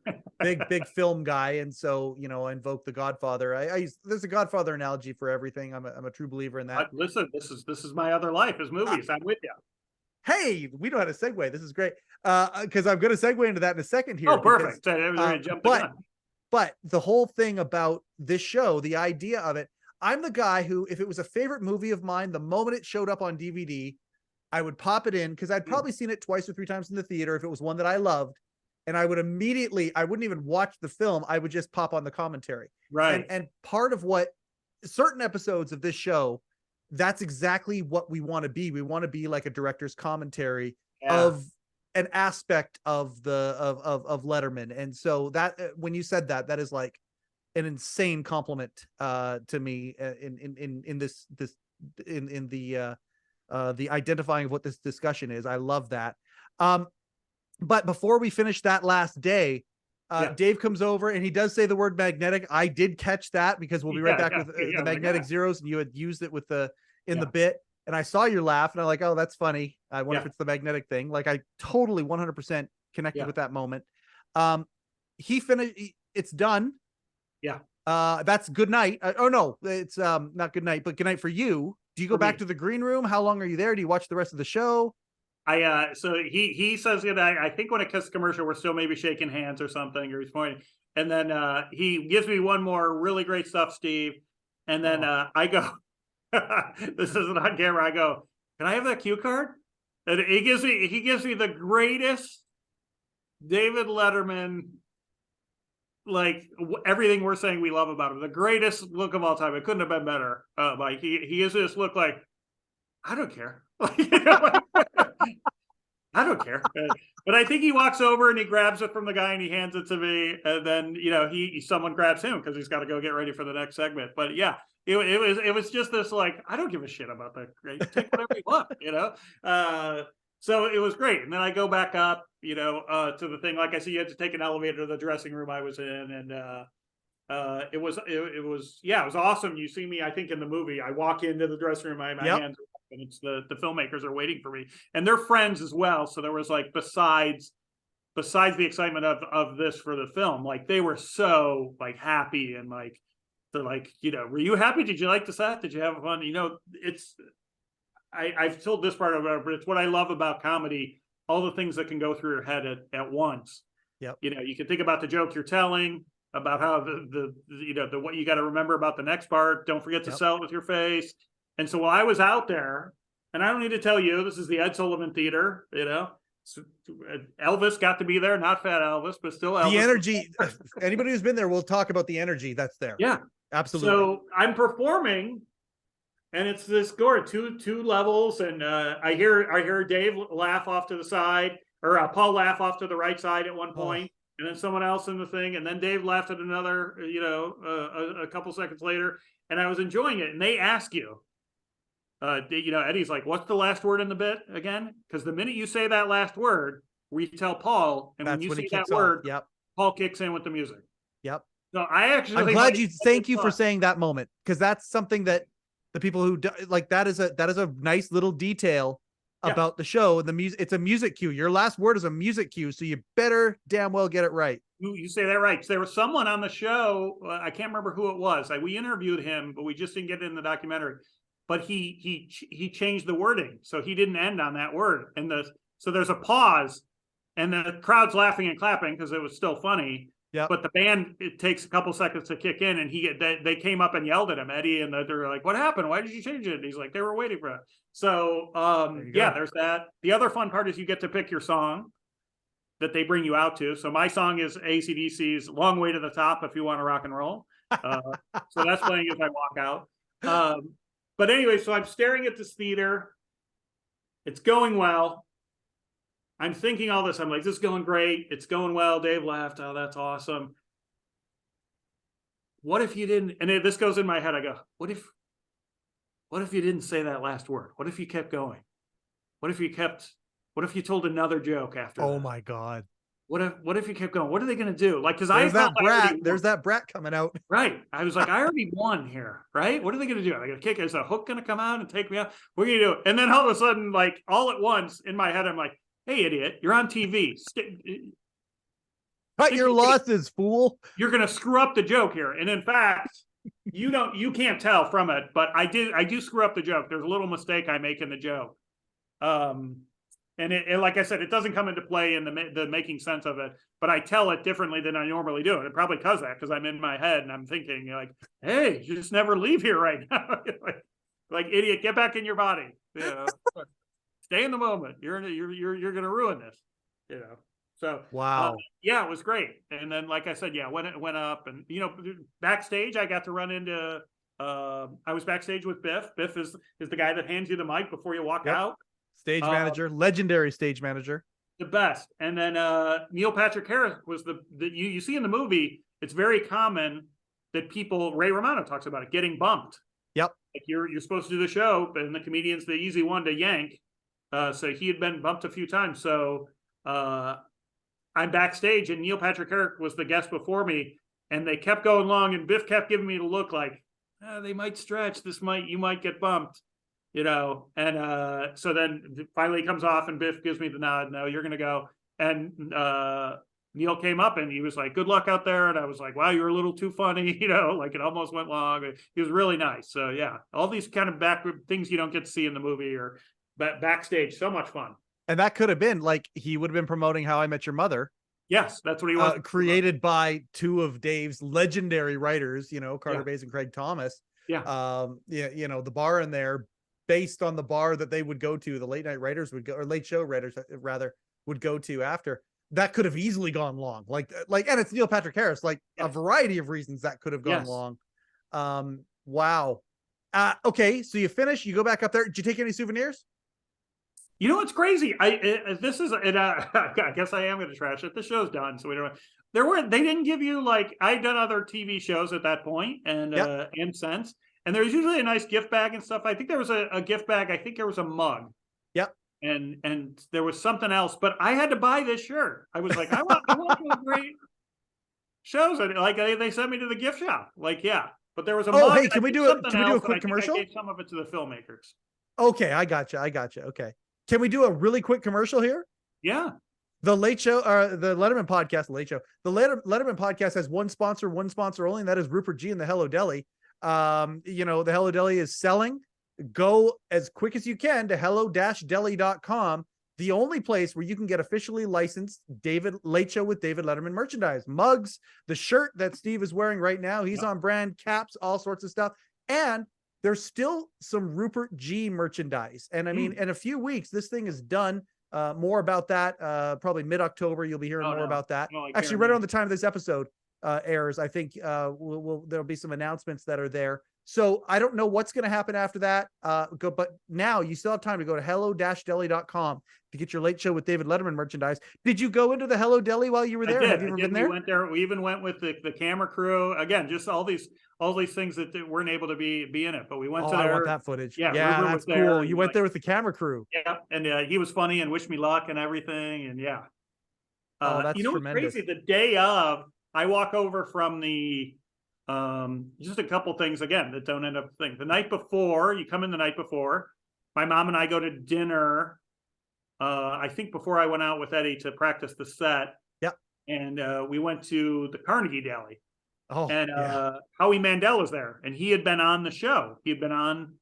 a big film guy, and so I invoke the Godfather. I use, there's a Godfather analogy for everything. I'm a true believer in that. Listen, this is my other life is movies. I'm with you. Hey, we know how to segue. This is great, because I'm going to segue into that in a second here. Perfect. But the whole thing about this show, the idea of it, I'm the guy who, if it was a favorite movie of mine, the moment it showed up on DVD, I would pop it in because I'd probably seen it 2 or 3 times in the theater if it was one that I loved. And I wouldn't even watch the film. I would just pop on the commentary. Right. And part of what certain episodes of this show, that's exactly what we want to be. We want to be like a director's commentary of an aspect of of Letterman. And so that when you said that is like an insane compliment to me in the identifying of what this discussion is. I love that. But before we finish that last day, Dave comes over and he does say the word magnetic. I did catch that because we'll be right back with the magnetic zeros, and you had used it with the bit. And I saw your laugh and I'm like, oh, that's funny. I wonder if it's the magnetic thing. Like I totally 100% connected with that moment. He finished. It's done. Yeah. That's good night. Oh no, it's not good night, but good night for you. Do you go back to the green room? How long are you there? Do you watch the rest of the show? So he says that I think when it cuts to commercial, we're still maybe shaking hands or something, or he's pointing. And then he gives me one more really great stuff, Steve. And then I go, this isn't on camera. I go, can I have that cue card? And he gives me the greatest David Letterman, like everything we're saying we love about him, the greatest look of all time. It couldn't have been better. Like he gives me this look like, I don't care. I don't care. But I think he walks over and he grabs it from the guy and he hands it to me. And then, someone grabs him because he's got to go get ready for the next segment. But yeah, it was just this like, I don't give a shit about that. Take whatever you want, So it was great. And then I go back up, to the thing. Like I said, you had to take an elevator to the dressing room I was in. And it was awesome. You see me, I think, in the movie. I walk into the dressing room, my hands are up, and it's the filmmakers are waiting for me, and they're friends as well. So there was like besides the excitement of this for the film, like they were so like happy and like they're like, were you happy? Did you like the set? Did you have fun? I've told this part of it, but it's what I love about comedy. All the things that can go through your head at once. Yep. You can think about the joke you're telling, about how the what you got to remember about the next part. Don't forget to sell it with your face. And so while I was out there, and I don't need to tell you, this is the Ed Sullivan Theater, so Elvis got to be there, not Fat Elvis, but still Elvis. The energy, anybody who's been there will talk about the energy that's there. Yeah, absolutely. So I'm performing, and it's this score, two levels, and I hear Dave laugh off to the side, or Paul laugh off to the right side at one point. And then someone else in the thing, and then Dave laughed at another, a couple seconds later, and I was enjoying it. And they ask you, Eddie's like, "What's the last word in the bit again?" Because the minute you say that last word, we tell Paul, and when you say that word, Paul kicks in with the music. Yep. So I'm glad you. Thank you for saying that moment, because that's something that the people who do, like that is a nice little detail about the show. The music, it's a music cue. Your last word is a music cue, so you better damn well get it right. You say that right. So there was someone on the show, I can't remember who it was. We interviewed him, but we just didn't get it in the documentary. But he changed the wording, so he didn't end on that word. And so there's a pause, and the crowd's laughing and clapping because it was still funny. Yeah. But the band, it takes a couple seconds to kick in, and they came up and yelled at him, Eddie, and they're like, "What happened? Why did you change it?" And he's like, "They were waiting for it." So there's that. The other fun part is you get to pick your song that they bring you out to. So my song is AC/DC's "Long Way to the Top" if you want to rock and roll. So that's playing as I walk out. But anyway, so I'm staring at this theater. It's going well. I'm thinking all this. I'm like, this is going great. It's going well. Dave laughed. Oh, that's awesome. What if you didn't? And this goes in my head. I go, what if you didn't say that last word? What if you kept going? What if you told another joke after? Oh my God. What if you kept going? What are they going to do? Like, because there's that brat coming out. Right. I was like, I already won here. Right. What are they going to do? Are they going to kick? Is a hook going to come out and take me out? What are you going to do? And then all of a sudden, like all at once in my head, I'm like, hey, idiot, you're on TV. Cut your losses, fool. You're going to screw up the joke here. And in fact, you can't tell from it, but I do screw up the joke. There's a little mistake I make in the joke. And it, like I said, it doesn't come into play in the making sense of it, but I tell it differently than I normally do. And it probably does that because I'm in my head and I'm thinking like, hey, you just never leave here right now. like idiot, get back in your body. Stay in the moment. You're going to ruin this, So wow. Yeah, it was great. And then, like I said, when it went up and, backstage, I got to run into, I was backstage with Biff. Biff is the guy that hands you the mic before you walk out. Stage manager, legendary stage manager. The best. And then Neil Patrick Harris was you see in the movie, it's very common that Ray Romano talks about it, getting bumped. Yep. Like you're supposed to do the show, and the comedian's the easy one to yank. So he had been bumped a few times. So I'm backstage, and Neil Patrick Harris was the guest before me, and they kept going long, and Biff kept giving me the look like, they might stretch. You might get bumped. And so then finally it comes off and Biff gives me the nod. No, you're going to go. And Neil came up and he was like, good luck out there. And I was like, wow, you're a little too funny. Like it almost went long. He was really nice. So yeah, all these kind of back things you don't get to see in the movie or backstage. So much fun. And that could have been like, he would have been promoting How I Met Your Mother. Yes, that's what he was. Created by two of Dave's legendary writers, Carter Bays and Craig Thomas. Yeah. The bar in there, based on the bar that they would go to, the late night writers would go, or late show writers rather would go to after. That could have easily gone long. Like, and it's Neil Patrick Harris, a variety of reasons that could have gone long. Wow. Okay, so you finish, you go back up there. Did you take any souvenirs? You know what's crazy? This is I guess I am going to trash it. The show's done, so we don't. They didn't give you like I'd done other TV shows at that point and since, and there was usually a nice gift bag and stuff. I think there was a gift bag. I think there was a mug. Yep. And there was something else, but I had to buy this shirt. I was like, I want those great shows, and like they sent me to the gift shop. Like, yeah, but there was a mug. Hey, can we do a quick commercial? I gave some of it to the filmmakers. Okay, I gotcha. Okay. Can we do a really quick commercial here? Yeah. The Late Show, the Letterman podcast, the Letterman podcast has one sponsor only, and that is Rupert G and the Hello Deli. The Hello Deli is selling. Go as quick as you can to hello-deli.com, the only place where you can get officially licensed Late Show with David Letterman merchandise, mugs, the shirt that Steve is wearing right now. He's on brand, caps, all sorts of stuff. And there's still some Rupert G merchandise. And I mean, in a few weeks, this thing is done. More about that. Probably mid-October, you'll be hearing more about that. Actually, right around the time this episode airs, I think there'll be some announcements that are there. So I don't know what's going to happen after that. But now you still have time to go to hello-deli.com to get your Late Show with David Letterman merchandise. Did you go into the Hello Deli while you were there? Have you ever been there? We went there. We even went with the camera crew. Again, just all these things that weren't able to be in it. But we went to there. I want that footage. Yeah, that's cool. You went there with the camera crew. Yeah, and he was funny and wished me luck and everything. And yeah. That's tremendous. What's crazy? The day of, I walk over from the just a couple things again that don't end up things. The night before, you come in the night before. My mom and I go to dinner. I think before I went out with Eddie to practice the set. Yep. And we went to the Carnegie Deli. Oh, and Howie Mandel was there, and he had been on the show. He had been on,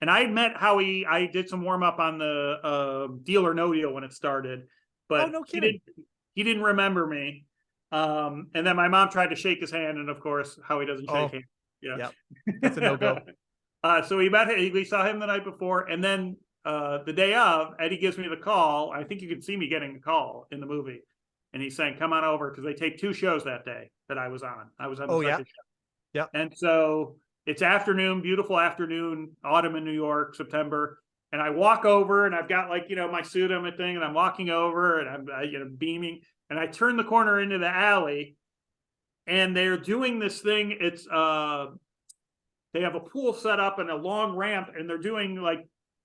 and I had met Howie. I did some warm up on the Deal or No Deal when it started, but no kidding. He didn't remember me. And then my mom tried to shake his hand, and of course, Howie doesn't shake hands. Yeah, that's a no-go. So we saw him the night before, and then the day of, Eddie gives me the call. I think you can see me getting the call in the movie, and he's saying, "Come on over," because they taped 2 shows that day that I was on. I was on the second show. Yeah. And so it's afternoon, beautiful afternoon, autumn in New York, September. And I walk over, and I've got my suit on my thing, and I'm walking over, and I'm beaming. And I turn the corner into the alley, and they're doing this thing. It's they have a pool set up and a long ramp, and they're doing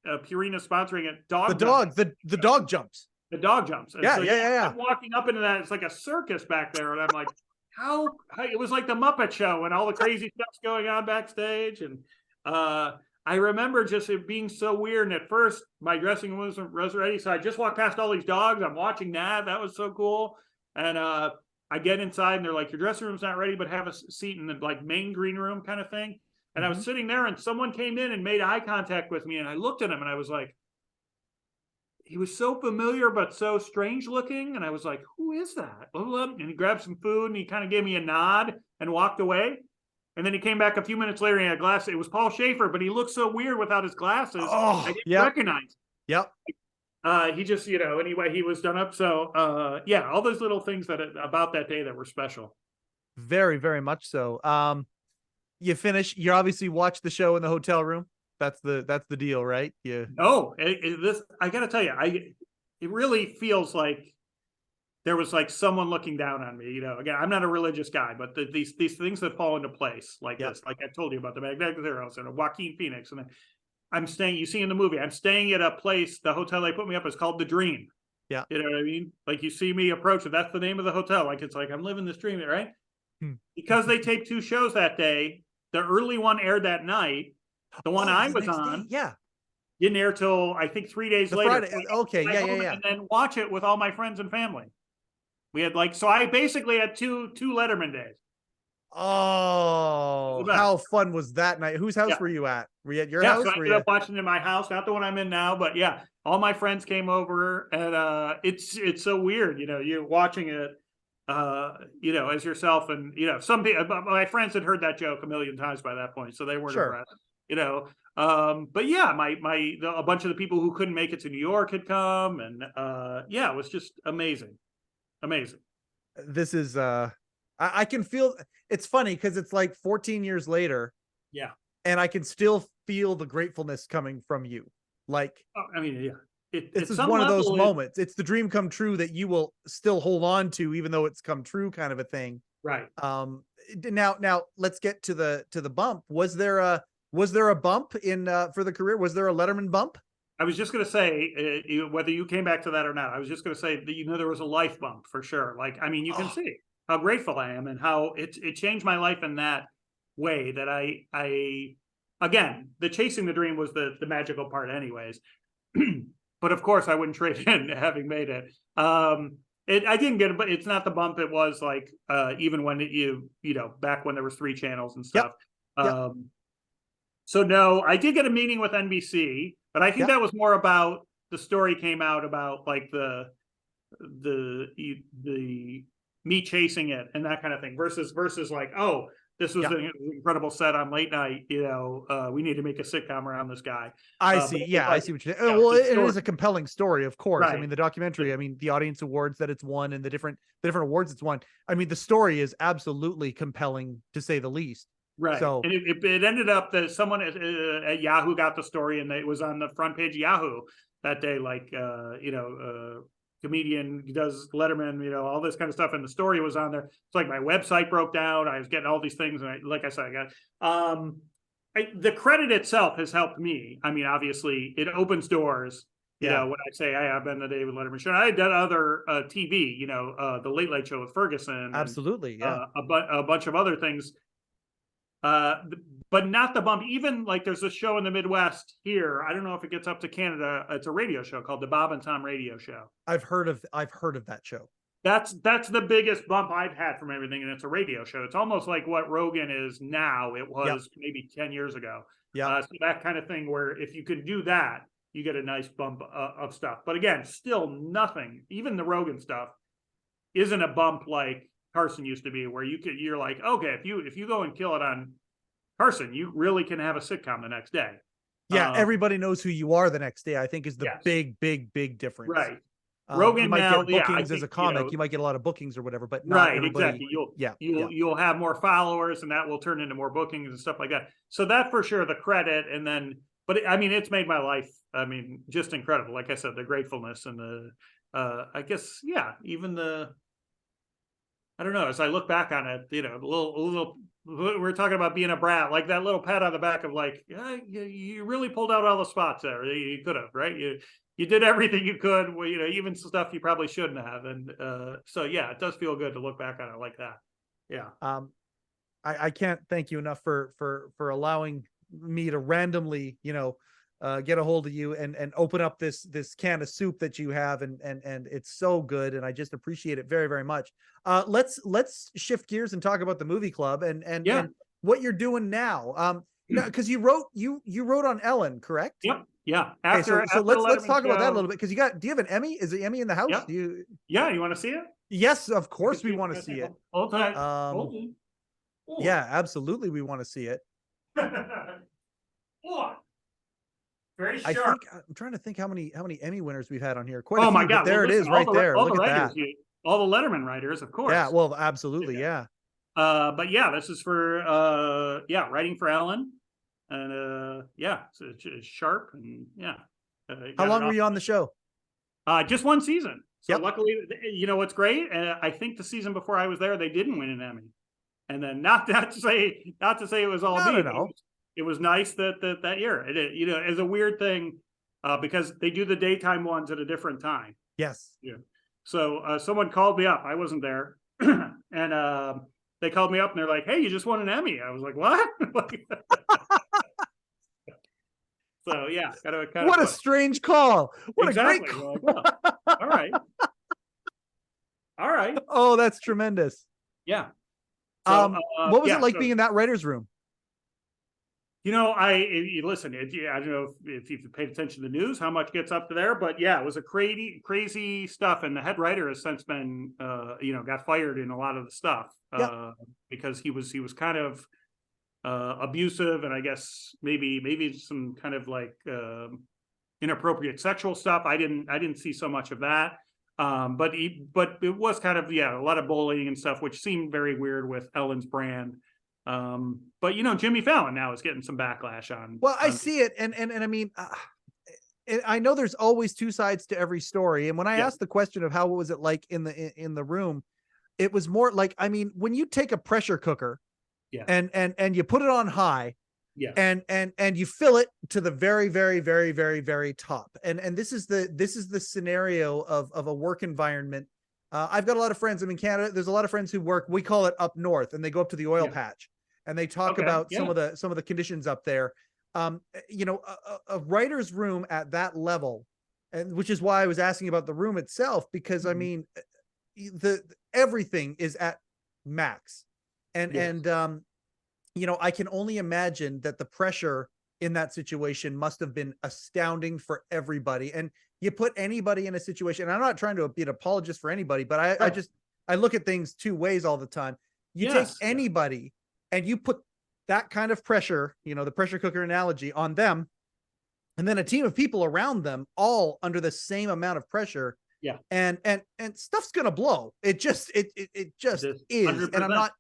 Purina sponsoring it. The dog jumps. The dog jumps. And yeah. I'm walking up into that. It's like a circus back there, and I'm like, how? It was like the Muppet Show, and all the crazy stuff's going on backstage. And I remember just it being so weird. And at first, my dressing room was ready, so I just walked past all these dogs. I'm watching that. That was so cool. And I get inside, and they're like, "Your dressing room's not ready, but have a seat in the main green room kind of thing." And I was sitting there, and someone came in and made eye contact with me, and I looked at him, and I was like, he was so familiar but so strange looking, and I was like, "Who is that?" And he grabbed some food, and he kind of gave me a nod and walked away. And then he came back a few minutes later, and he had glasses. It was Paul Schaefer, but he looked so weird without his glasses. I didn't recognize him. Yep. He just, anyway, he was done up. So, all those little things about that day that were special. Very, very much so. You finish. You obviously watch the show in the hotel room. That's the deal, right? Yeah. Oh, this I got to tell you, it really feels like there was someone looking down on me. Again, I'm not a religious guy, but these things that fall into place this, like I told you about the Magnetic Zeros and Joaquin Phoenix, and I'm staying. You see in the movie, I'm staying at a place. The hotel they put me up is called the Dream. Yeah, you know what I mean. You see me approach it. That's the name of the hotel. It's I'm living this dream, right? Because they taped 2 shows that day. The early one aired that night. The one I was on, didn't air till I think 3 days later. Friday. Okay, yeah. And then watch it with all my friends and family. We had so I basically had two Letterman days. Oh, how fun was that night? Whose house were you at? Were you at your house? So I ended up watching in my house, not the one I'm in now, but all my friends came over, and it's so weird, you're watching it, as yourself, and some people, my friends had heard that joke a million times by that point, so they weren't impressed, but a bunch of the people who couldn't make it to New York had come, and it was just amazing. This is I can feel it's funny because it's 14 years later. Yeah. and I can still feel the gratefulness coming from you. Like, I mean, yeah, this at is some one of those level, moments. It's the dream come true that you will still hold on to, even though it's come true, kind of a thing. right. Now let's get to the bump. Was there a bump in for the career? Was there a Letterman bump? I was just going to say, whether you came back to that or not, I was just going to say that, there was a life bump for sure. Like, I mean, you can see how grateful I am and how it changed my life in that way that I again, the chasing the dream was the magical part anyways. But of course I wouldn't trade in having made it. I didn't get it, but it's not the bump it was like, even when back when there was 3 channels and stuff. Yep. So no, I did get a meeting with NBC, but I think Yep. that was more about the story came out about like the me chasing it and that kind of thing versus like, oh, this was an incredible set on late night. We need to make a sitcom around this guy. I see. Yeah, I see what you're saying. Yeah, Well, the it story- is a compelling story, of course. I Right. mean, the documentary, I mean, the audience awards that it's won and the different awards it's won. I mean, the story is absolutely compelling, to say the least. Right. So, And it ended up that someone at Yahoo got the story and it was on the front page of Yahoo that day, like, comedian does Letterman, all this kind of stuff. And the story was on there. It's like my website broke down. I was getting all these things. And like I said, I got, the credit itself has helped me. I mean, obviously it opens doors, when I say, hey, I've been the David Letterman show. I had done other TV, the Late Late Show with Ferguson. absolutely. And, a bunch of other things. But not the bump. Even like there's a show in the Midwest here. I don't know if it gets up to Canada. It's a radio show called the Bob and Tom Radio Show. I've heard of that show. That's the biggest bump I've had from everything, and it's a radio show. It's almost like what Rogan is now. It was maybe 10 years ago. Yeah, so that kind of thing where if you could do that, you get a nice bump of stuff. But again, still nothing. Even the Rogan stuff isn't a bump like Carson used to be, where you're like, okay, if you go and kill it on Carson, you really can have a sitcom the next day. Yeah, everybody knows who you are the next day, I think, is the Yes. big difference. Right. Rogan you might now, get bookings I as a think, comic. You might get a lot of bookings or whatever, but not right, everybody. exactly. You'll have more followers, and that will turn into more bookings and stuff like that. So that for sure, the credit, and then, but I mean, it's made my life. I mean, just incredible. Like I said, the gratefulness and the, I guess, even the. I don't know. As I look back on it, a little. We're talking about being a brat, like that little pat on the back of like, you really pulled out all the spots there. You could have, right? You did everything you could. Well, even stuff you probably shouldn't have. And so yeah, it does feel good to look back on it like that. Yeah. I can't thank you enough for allowing me to randomly, get a hold of you and open up this can of soup that you have, and it's so good, and I just appreciate it very, very much. Let's shift gears and talk about the movie club and what you're doing now. Because you wrote on Ellen, correct? Yep. Yeah. So let's talk about that a little bit, because do you have an Emmy? Is the Emmy in the house? Yep. You want to see it? Yes, of course we want to see it. Hold tight. Yeah, absolutely, we want to see it. Very sharp. I think I'm trying to think how many Emmy winners we've had on here. Quite a Oh few, my God! But there it is, right there. Look at that. All the Letterman writers, of course. Yeah, well, absolutely, yeah. But yeah, this is for writing for Ellen, and it's sharp, and How long were you on the show? Just one season. So Yep. luckily, what's great. I think the season before I was there, they didn't win an Emmy, and then not to say it was all me. No. It was nice that year. It is a weird thing because they do the daytime ones at a different time. Yes. Yeah. So someone called me up. I wasn't there, and they called me up and they're like, "Hey, you just won an Emmy." I was like, "What?" So yeah, what a strange call. What exactly. a great call. Like, oh, all right. Oh, that's tremendous. Yeah. So, what was it like being in that writer's room? Listen, I don't know if you've paid attention to the news, how much gets up to there, but yeah, it was a crazy stuff. And the head writer has since been, got fired in a lot of the stuff because he was kind of abusive, and I guess maybe some kind of like inappropriate sexual stuff. I didn't see so much of that, but it was kind of a lot of bullying and stuff, which seemed very weird with Ellen's brand. But Jimmy Fallon now is getting some backlash on. Well, I see it, and I mean, I know there's always two sides to every story. And when I asked the question of how was it like in the room, it was more like, I mean, when you take a pressure cooker, and you put it on high, and you fill it to the very, very, very, very, very top. And this is the scenario of a work environment. I've got a lot of friends. I'm in Canada. There's a lot of friends who work, we call it up north, and they go up to the oil patch and they talk about some of the conditions up there. A writer's room at that level, and which is why I was asking about the room itself, because I mean, everything is at max. And I can only imagine that the pressure in that situation must have been astounding for everybody. And you put anybody in a situation, and I'm not trying to be an apologist for anybody, but I look at things two ways all the time. You take anybody and you put that kind of pressure, the pressure cooker analogy, on them, and then a team of people around them all under the same amount of pressure. Yeah. And stuff's going to blow. It just is. 100%. And I'm not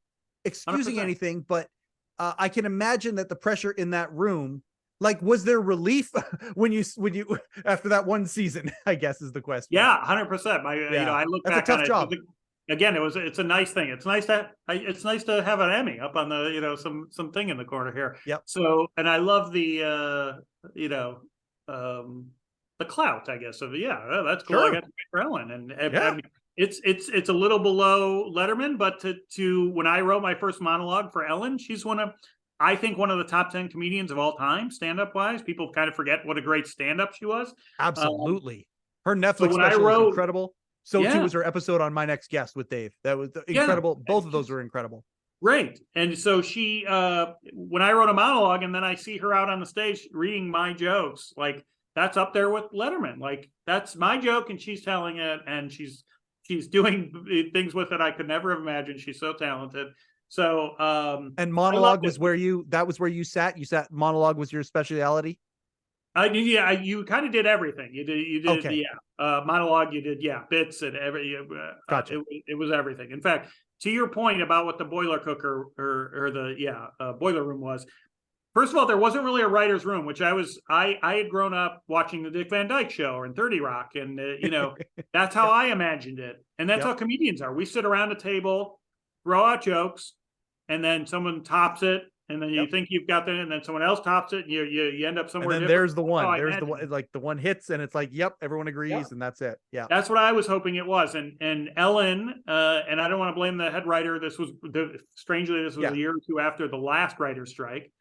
excusing 100%. anything, but I can imagine that the pressure in that room, like, was there relief when you after that one season, I guess is the question. Yeah, 100%. I look That's back a tough on job. Again, it's a nice thing. It's nice to have an Emmy up on the, some thing in the corner here. Yep. So, and I love the, the clout, I guess, of that's cool. Sure. I got to pay for Ellen, and I mean, it's a little below Letterman, but to when I wrote my first monologue for Ellen, she's I think one of the top 10 comedians of all time, stand-up wise. People kind of forget what a great stand-up she was. Absolutely. Her Netflix special is incredible. So too was her episode on My Next Guest with Dave. That was incredible. Both of those were incredible. Right. And so she, when I wrote a monologue and then I see her out on the stage reading my jokes, like, that's up there with Letterman. Like, that's my joke and she's telling it, and she's doing things with it I could never have imagined. She's so talented. So, and monologue was where you sat. Monologue was your specialty. You kind of did everything. You did monologue. You did bits and Gotcha. It was everything. In fact, to your point about what the boiler cooker or the boiler room was. First of all, there wasn't really a writer's room, which I had grown up watching the Dick Van Dyke Show and 30 Rock, and that's how I imagined it, and that's how comedians are. We sit around a table, throw out jokes, and then someone tops it. And then you think you've got that, and then someone else tops it, and you end up somewhere. And then there's the one. There's the one. Like the one hits, and it's like, yep, everyone agrees, and that's it. Yeah, that's what I was hoping it was. And Ellen, and I don't want to blame the head writer. This was strangely, this was a year or two after the last writer's strike.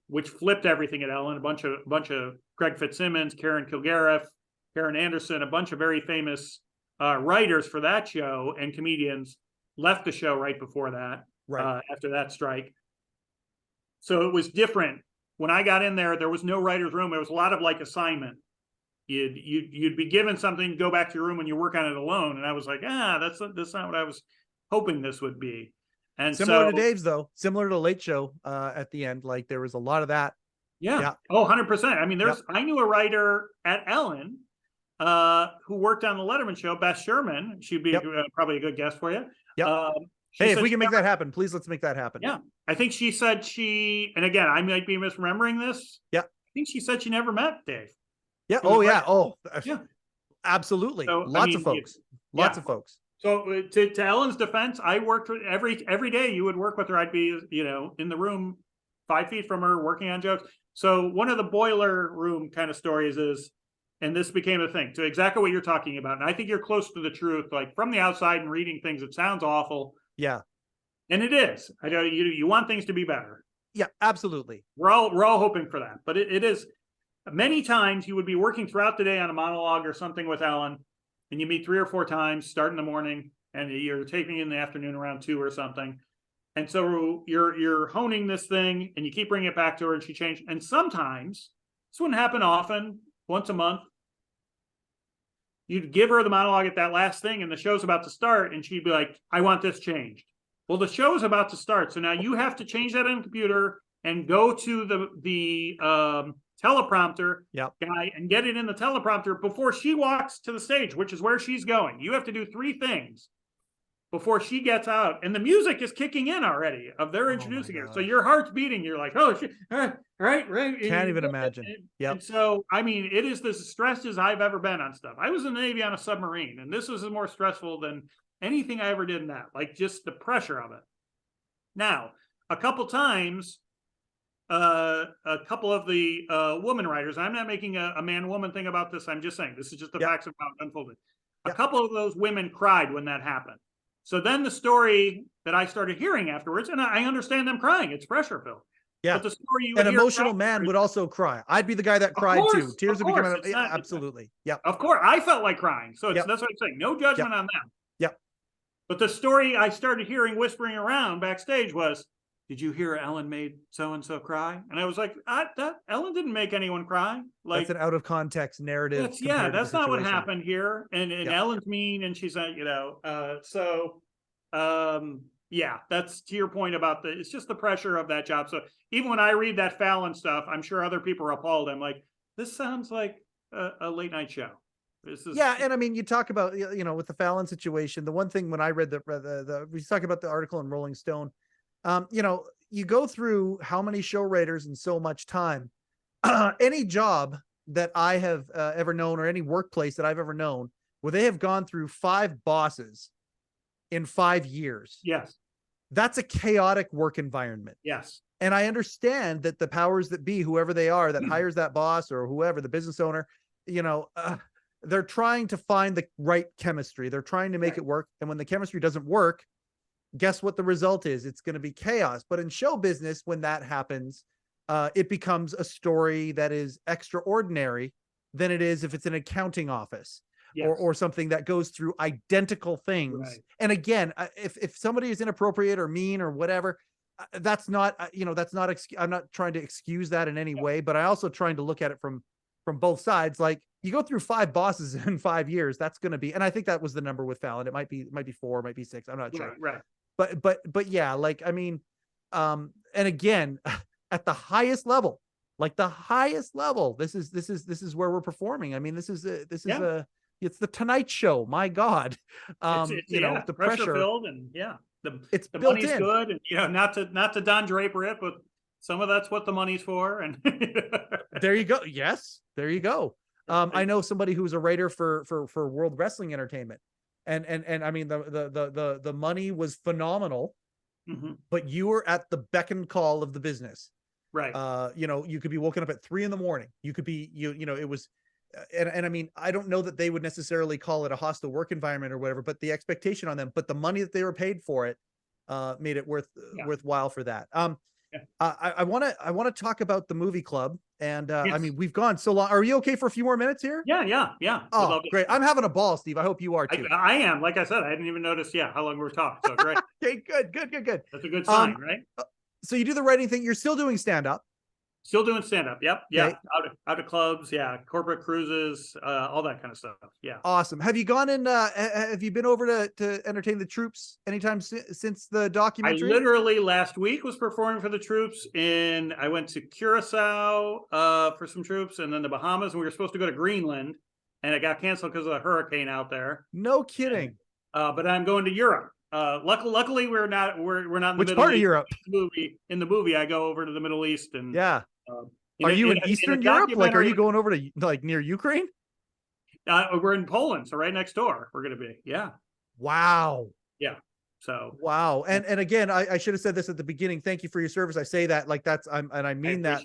Which flipped everything at Ellen. A bunch of Greg Fitzsimmons, Karen Kilgariff, Karen Anderson, a bunch of very famous writers for that show and comedians left the show right before that. After that strike. So it was different. When I got in there was no writer's room. There was a lot of like assignment. You'd be given something, go back to your room and you work on it alone. And I was like, that's not what I was hoping this would be. And similar to Dave's though, similar to Late Show at the end, like there was a lot of that. Yeah. Oh, 100%. I mean, I knew a writer at Ellen who worked on the Letterman show, Beth Sherman. She'd be probably a good guest for you. Hey, if we can make that happen, please let's make that happen. Yeah. I think she said and again, I might be misremembering this. Yeah. I think she said she never met Dave. Yeah. Absolutely. So, Lots of folks. So to Ellen's defense, I worked with every day you would work with her. I'd be, in the room 5 feet from her working on jokes. So one of the boiler room kind of stories is, and this became a thing, to exactly what you're talking about. And I think you're close to the truth. Like from the outside and reading things, it sounds awful. Yeah. And it is. I know you want things to be better. Yeah, absolutely. We're all hoping for that. But it is, many times you would be working throughout the day on a monologue or something with Ellen, and you meet 3 or 4 times, start in the morning, and you're taping in the afternoon around 2 or something. And so you're honing this thing, and you keep bringing it back to her, and she changed. And sometimes, this wouldn't happen often, once a month, you'd give her the monologue at that last thing, and the show's about to start, and she'd be like, I want this changed. Well, the show is about to start, so now you have to change that on the computer and go to the teleprompter guy and get it in the teleprompter before she walks to the stage, which is where she's going. You have to do 3 things before she gets out, and the music is kicking in already of they're introducing her. So your heart's beating. You're like, oh shit, right. Can't even imagine. Yeah. And so, I mean, it is as stressed as I've ever been on stuff. I was in the Navy on a submarine, and this was more stressful than anything I ever did in that. Like just the pressure of it. Now, a couple times, a couple of the woman writers. I'm not making a man-woman thing about this. I'm just saying this is just the facts of how it unfolded. A couple of those women cried when that happened. So then the story that I started hearing afterwards, and I understand them crying, it's pressure filled. Yeah. But the story an emotional man would also cry. I'd be the guy that cried too. Tears would be coming out. Not, absolutely. Yeah. Of course. I felt like crying. So that's what I'm saying. No judgment on them. Yeah. But the story I started hearing whispering around backstage was, did you hear Ellen made so-and-so cry? And I was like, Ellen didn't make anyone cry. Like, that's an out of context narrative. That's not what happened here. And Ellen's mean, and she's not, that's to your point about it's just the pressure of that job. So even when I read that Fallon stuff, I'm sure other people are appalled. I'm like, this sounds like a late night show. And I mean, you talk about, with the Fallon situation, the one thing when I read we talk about the article in Rolling Stone, you go through how many show writers in so much time, any job that I have ever known, or any workplace that I've ever known, where they have gone through 5 bosses in 5 years. Yes. That's a chaotic work environment. Yes. And I understand that the powers that be, whoever they are that hires that boss or whoever, the business owner, they're trying to find the right chemistry. They're trying to make it work. And when the chemistry doesn't work, guess what the result is? It's going to be chaos. But in show business, when that happens, it becomes a story that is extraordinary than it is if it's an accounting office. Yes. Or something that goes through identical things. Right. And again, if somebody is inappropriate or mean or whatever, that's not, I'm not trying to excuse that in any way, but I also trying to look at it from both sides. Like, you go through 5 bosses in 5 years, that's going to be, and I think that was the number with Fallon. It might be 4, might be 6. I'm not sure. Right. But yeah, like, I mean, and again, at the highest level, this is where we're performing. I mean, it's the Tonight Show. My God, the pressure filled, and it's the built money's in. Good, and not to Don Draper it, but some of that's what the money's for. And there you go. Yes, there you go. I know somebody who's a writer for World Wrestling Entertainment, and I mean the money was phenomenal, but you were at the beck and call of the business. Right. You could be woken up at 3 a.m. You could be it was. And I mean, I don't know that they would necessarily call it a hostile work environment or whatever, but the expectation on them, but the money that they were paid for it, made it worthwhile for that. I want to talk about the movie club, and I mean, we've gone so long. Are you okay for a few more minutes here? Yeah. Oh, great! I'm having a ball, Steve. I hope you are too. I am. Like I said, I hadn't even noticed. How long we were talking. So great. Okay, good. That's a good sign, right? So you do the writing thing. You're still doing stand up. Still doing stand-up. Yep. Yeah. Okay. Out of clubs. Yeah. Corporate cruises, all that kind of stuff. Yeah. Awesome. Have you gone in, have you been over to entertain the troops anytime since the documentary? I literally last week was performing for the troops I went to Curacao for some troops, and then the Bahamas, and we were supposed to go to Greenland, and it got canceled because of the hurricane out there. No kidding. But I'm going to Europe. Luckily we're not in the Which Middle part East. of Europe? In the movie, I go over to the Middle East, and are you in Eastern Europe? Like, are you going over to like near Ukraine? We're in Poland, so right next door. We're going to be. Yeah. Wow. Yeah. So. Wow. And again, I should have said this at the beginning. Thank you for your service. I say that like I mean that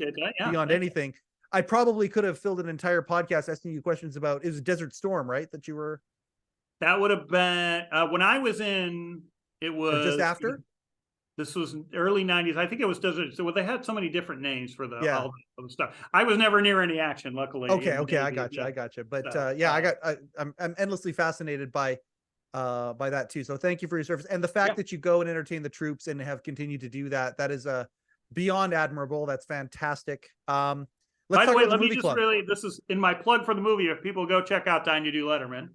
beyond anything. I probably could have filled an entire podcast asking you questions about. It was Desert Storm, right? That you were. That would have been when I was in. It was or just after. This was early 90s. I think it was Desert. So they had so many different names for all the stuff. I was never near any action, luckily. Okay. I got you. But I'm endlessly fascinated by that too. So thank you for your service. And the fact that you go and entertain the troops and have continued to do that, that is beyond admirable. That's fantastic. By the way, let me just this is in my plug for the movie. If people go check out Don You Do Letterman.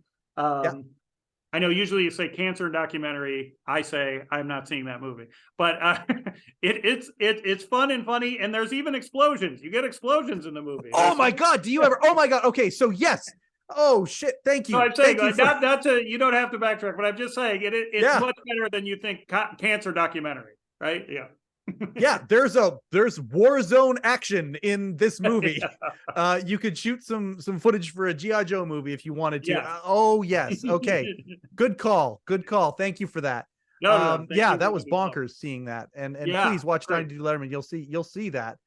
I know usually you say cancer documentary. I say I'm not seeing that movie, but it's fun and funny, and there's even explosions. You get explosions in the movie. Oh my God! Do you ever? Oh my God! Okay, so yes, Oh shit! Thank So you. I'm saying Thank you like, that's a, you don't have to backtrack, but I'm just saying it's Yeah. much better than you think cancer documentary, right? Yeah. Yeah, there's war zone action in this movie. You could shoot some footage for a GI Joe movie if you wanted to. Yes. Oh yes, okay, good call, good call. Thank you for that. No. Thank Yeah, you for that was letting me know. bonkers seeing that, and Yeah, please watch great. David Letterman. You'll see that.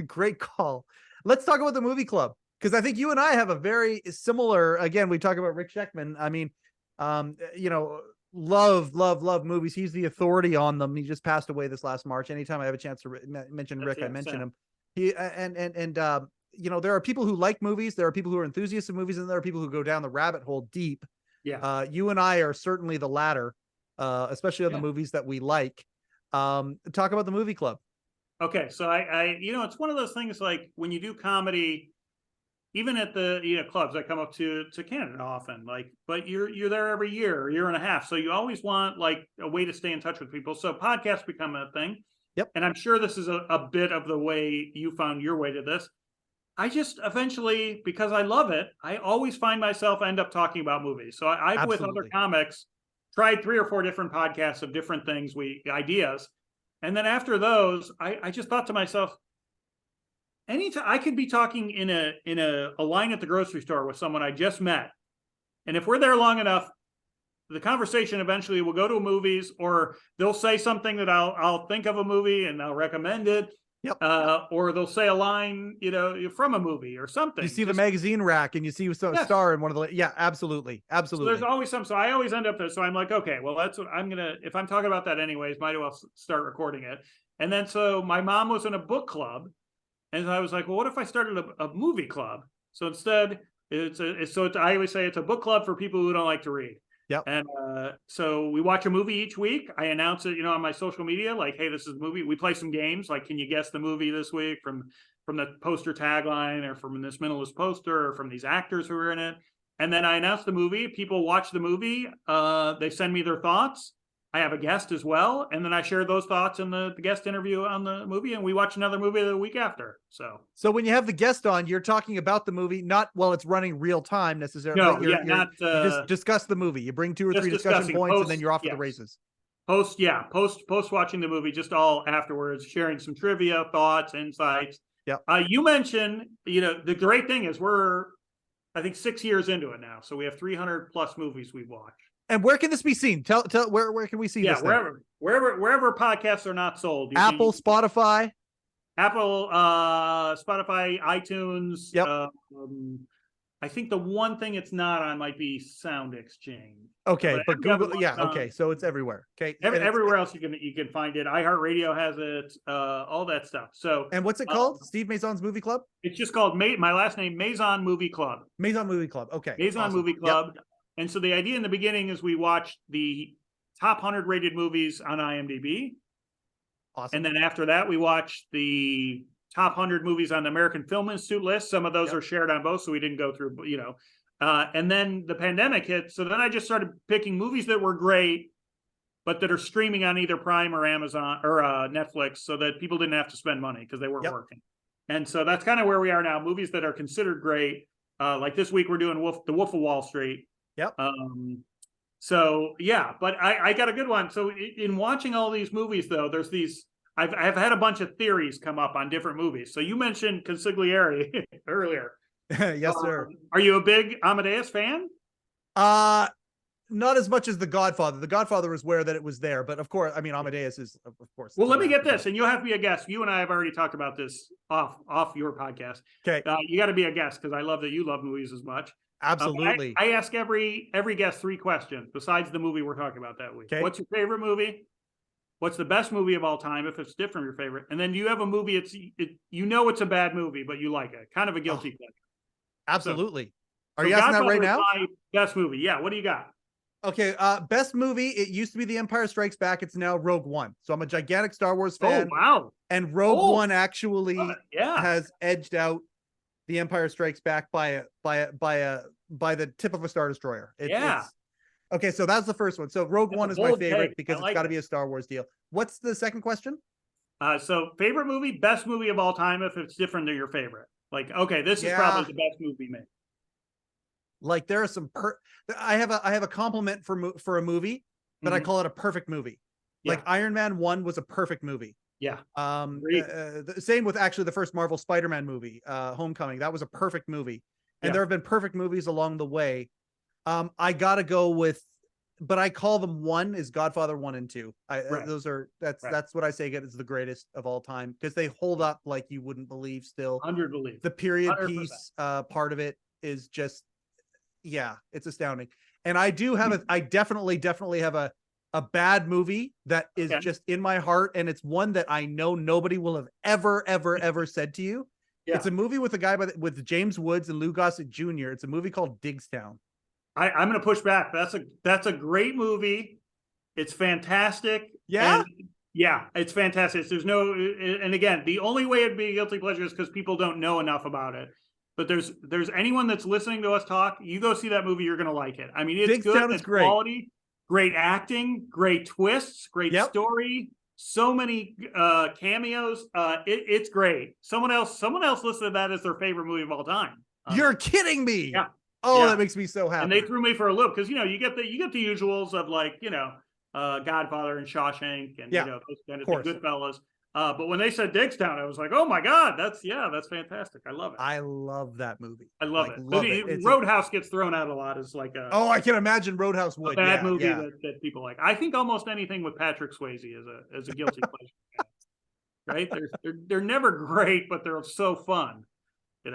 Great call. Let's talk about the movie club because I think you and I have a very similar. Again, we talk about Rick Sheckman. I mean, you know, love movies. He's the authority on them. He just passed away this last March. Anytime I have a chance to mention Rick, I mention him. He and you know, there are people who like movies, there are people who are enthusiasts of movies, and there are people who go down the rabbit hole deep. Yeah. You and I are certainly the latter, especially on the movies that we like. Talk about the movie club. Okay, so I you know, it's one of those things like when you do comedy, even at the clubs, I come up to Canada often, like, but you're there every year and a half, so you always want like a way to stay in touch with people. So podcasts become a thing. Yep. And I'm sure this is a bit of the way you found your way to this. I just eventually, because I love it, I always find myself end up talking about movies. So I've with other comics tried 3 or 4 different podcasts of different things, ideas. And then after those, I just thought to myself, anytime I could be talking in a line at the grocery store with someone I just met. And if we're there long enough, the conversation eventually will go to movies, or they'll say something that I'll think of a movie and I'll recommend it. Yep. Or they'll say a line, from a movie or something. You see the magazine rack and you see a star in one of the, yeah, absolutely. So there's always some, so I always end up there. So I'm like, okay, well, that's what I'm going to, if I'm talking about that anyways, might as well start recording it. And then, so my mom was in a book club, and I was like, well, what if I started a movie club? So instead I always say it's a book club for people who don't like to read. Yep. And so we watch a movie each week. I announce it, on my social media, like, hey, this is a movie. We play some games, like, can you guess the movie this week from the poster tagline, or from this minimalist poster, or from these actors who are in it. And then I announce the movie. People watch the movie. They send me their thoughts. I have a guest as well, and then I share those thoughts in the guest interview on the movie, and we watch another movie the week after. So when you have the guest on, you're talking about the movie, not while it's running real time necessarily. No, you not just discuss the movie. You bring 2 or 3 discussion points, and then you're off to the races. Post watching the movie, just all afterwards, sharing some trivia, thoughts, insights. Yeah. You mentioned, the great thing is we're, I think, 6 years into it now, so we have 300 plus movies we've watched. And where can this be seen? Tell where can we see this? Yeah, wherever podcasts are not sold. Apple, Spotify, Spotify, iTunes. Yep. I think the one thing it's not on might be Sound Exchange. Okay, but Google, yeah, okay, so it's everywhere. Okay, everywhere else you can find it. iHeartRadio has it. All that stuff. So, and what's it called? Steve Mazan's Movie Club. It's just called my last name, Mazan Movie Club. Mazan Movie Club. Okay, Mazan awesome. Movie Club. Yep. And so the idea in the beginning is we watched the top 100 rated movies on IMDb. Awesome. And then after that, we watched the top 100 movies on the American Film Institute list. Some of those are shared on both, so we didn't go through, and then the pandemic hit. So then I just started picking movies that were great, but that are streaming on either Prime or Amazon or Netflix, so that people didn't have to spend money because they weren't working. And so that's kind of where we are now. Movies that are considered great. Like this week, we're doing The Wolf of Wall Street. Yep. So yeah, but I got a good one. So in watching all these movies, though, there's these. I've had a bunch of theories come up on different movies. So you mentioned Consigliere earlier. Yes, sir. Are you a big Amadeus fan? Not as much as The Godfather. The Godfather was aware that it was there, but of course, I mean, Amadeus is, of course. Well, let me get this, and you'll have to be a guest. You and I have already talked about this off your podcast. Okay. You got to be a guest because I love that you love movies as much. Absolutely. I ask every guest 3 questions besides the movie we're talking about that week. Okay. What's your favorite movie? What's the best movie of all time, if it's different from your favorite? And then do you have a movie, it's a bad movie, but you like it? Kind of a guilty pleasure. Absolutely. Are you asking that right now? My best movie. Yeah. What do you got? Okay. Best movie. It used to be The Empire Strikes Back. It's now Rogue One. So I'm a gigantic Star Wars fan. Oh, wow. And Rogue One actually has edged out The Empire Strikes Back by the tip of a Star Destroyer. Okay, so that's the first one. So Rogue One is my favorite because it's got to be a Star Wars deal. What's the second question? So favorite movie, best movie of all time, if it's different than your favorite. Like, okay, this is probably the best movie made. Like there are some I have a compliment for a movie, but I call it a perfect movie. Like Iron Man 1 was a perfect movie. Yeah. The same with actually the first Marvel Spider-Man movie, Homecoming. That was a perfect movie. And there have been perfect movies along the way. I gotta go with, but I call them one is Godfather 1 and 2. That's what I say is the greatest of all time, because they hold up like you wouldn't believe still. 100%. The period 100%. piece part of it is just, it's astounding. And I do have I definitely have a bad movie that is just in my heart, and it's one that I know nobody will have ever said to you. It's a movie with a guy with James Woods and Lou Gossett Jr. It's a movie called Digstown. I'm going to push back. That's a great movie. It's fantastic. Yeah. It's fantastic. There's no, and again, the only way it'd be a guilty pleasure is because people don't know enough about it. But there's anyone that's listening to us talk, you go see that movie, you're going to like it. I mean, it's good. It's great. Quality, great acting, great twists, great story. So many cameos. It's great. Someone else listed that as their favorite movie of all time. You're kidding me. Yeah. Oh, that makes me so happy. And they threw me for a loop because you get the usuals of like Godfather and Shawshank and those kind of Goodfellas. But when they said Digstown, I was like, oh my God, that's fantastic. I love it. I love that movie. I love it. Roadhouse gets thrown out a lot as like I can imagine Roadhouse would. A bad movie that people like. I think almost anything with Patrick Swayze is a guilty pleasure. Right? They're never great, but they're so fun.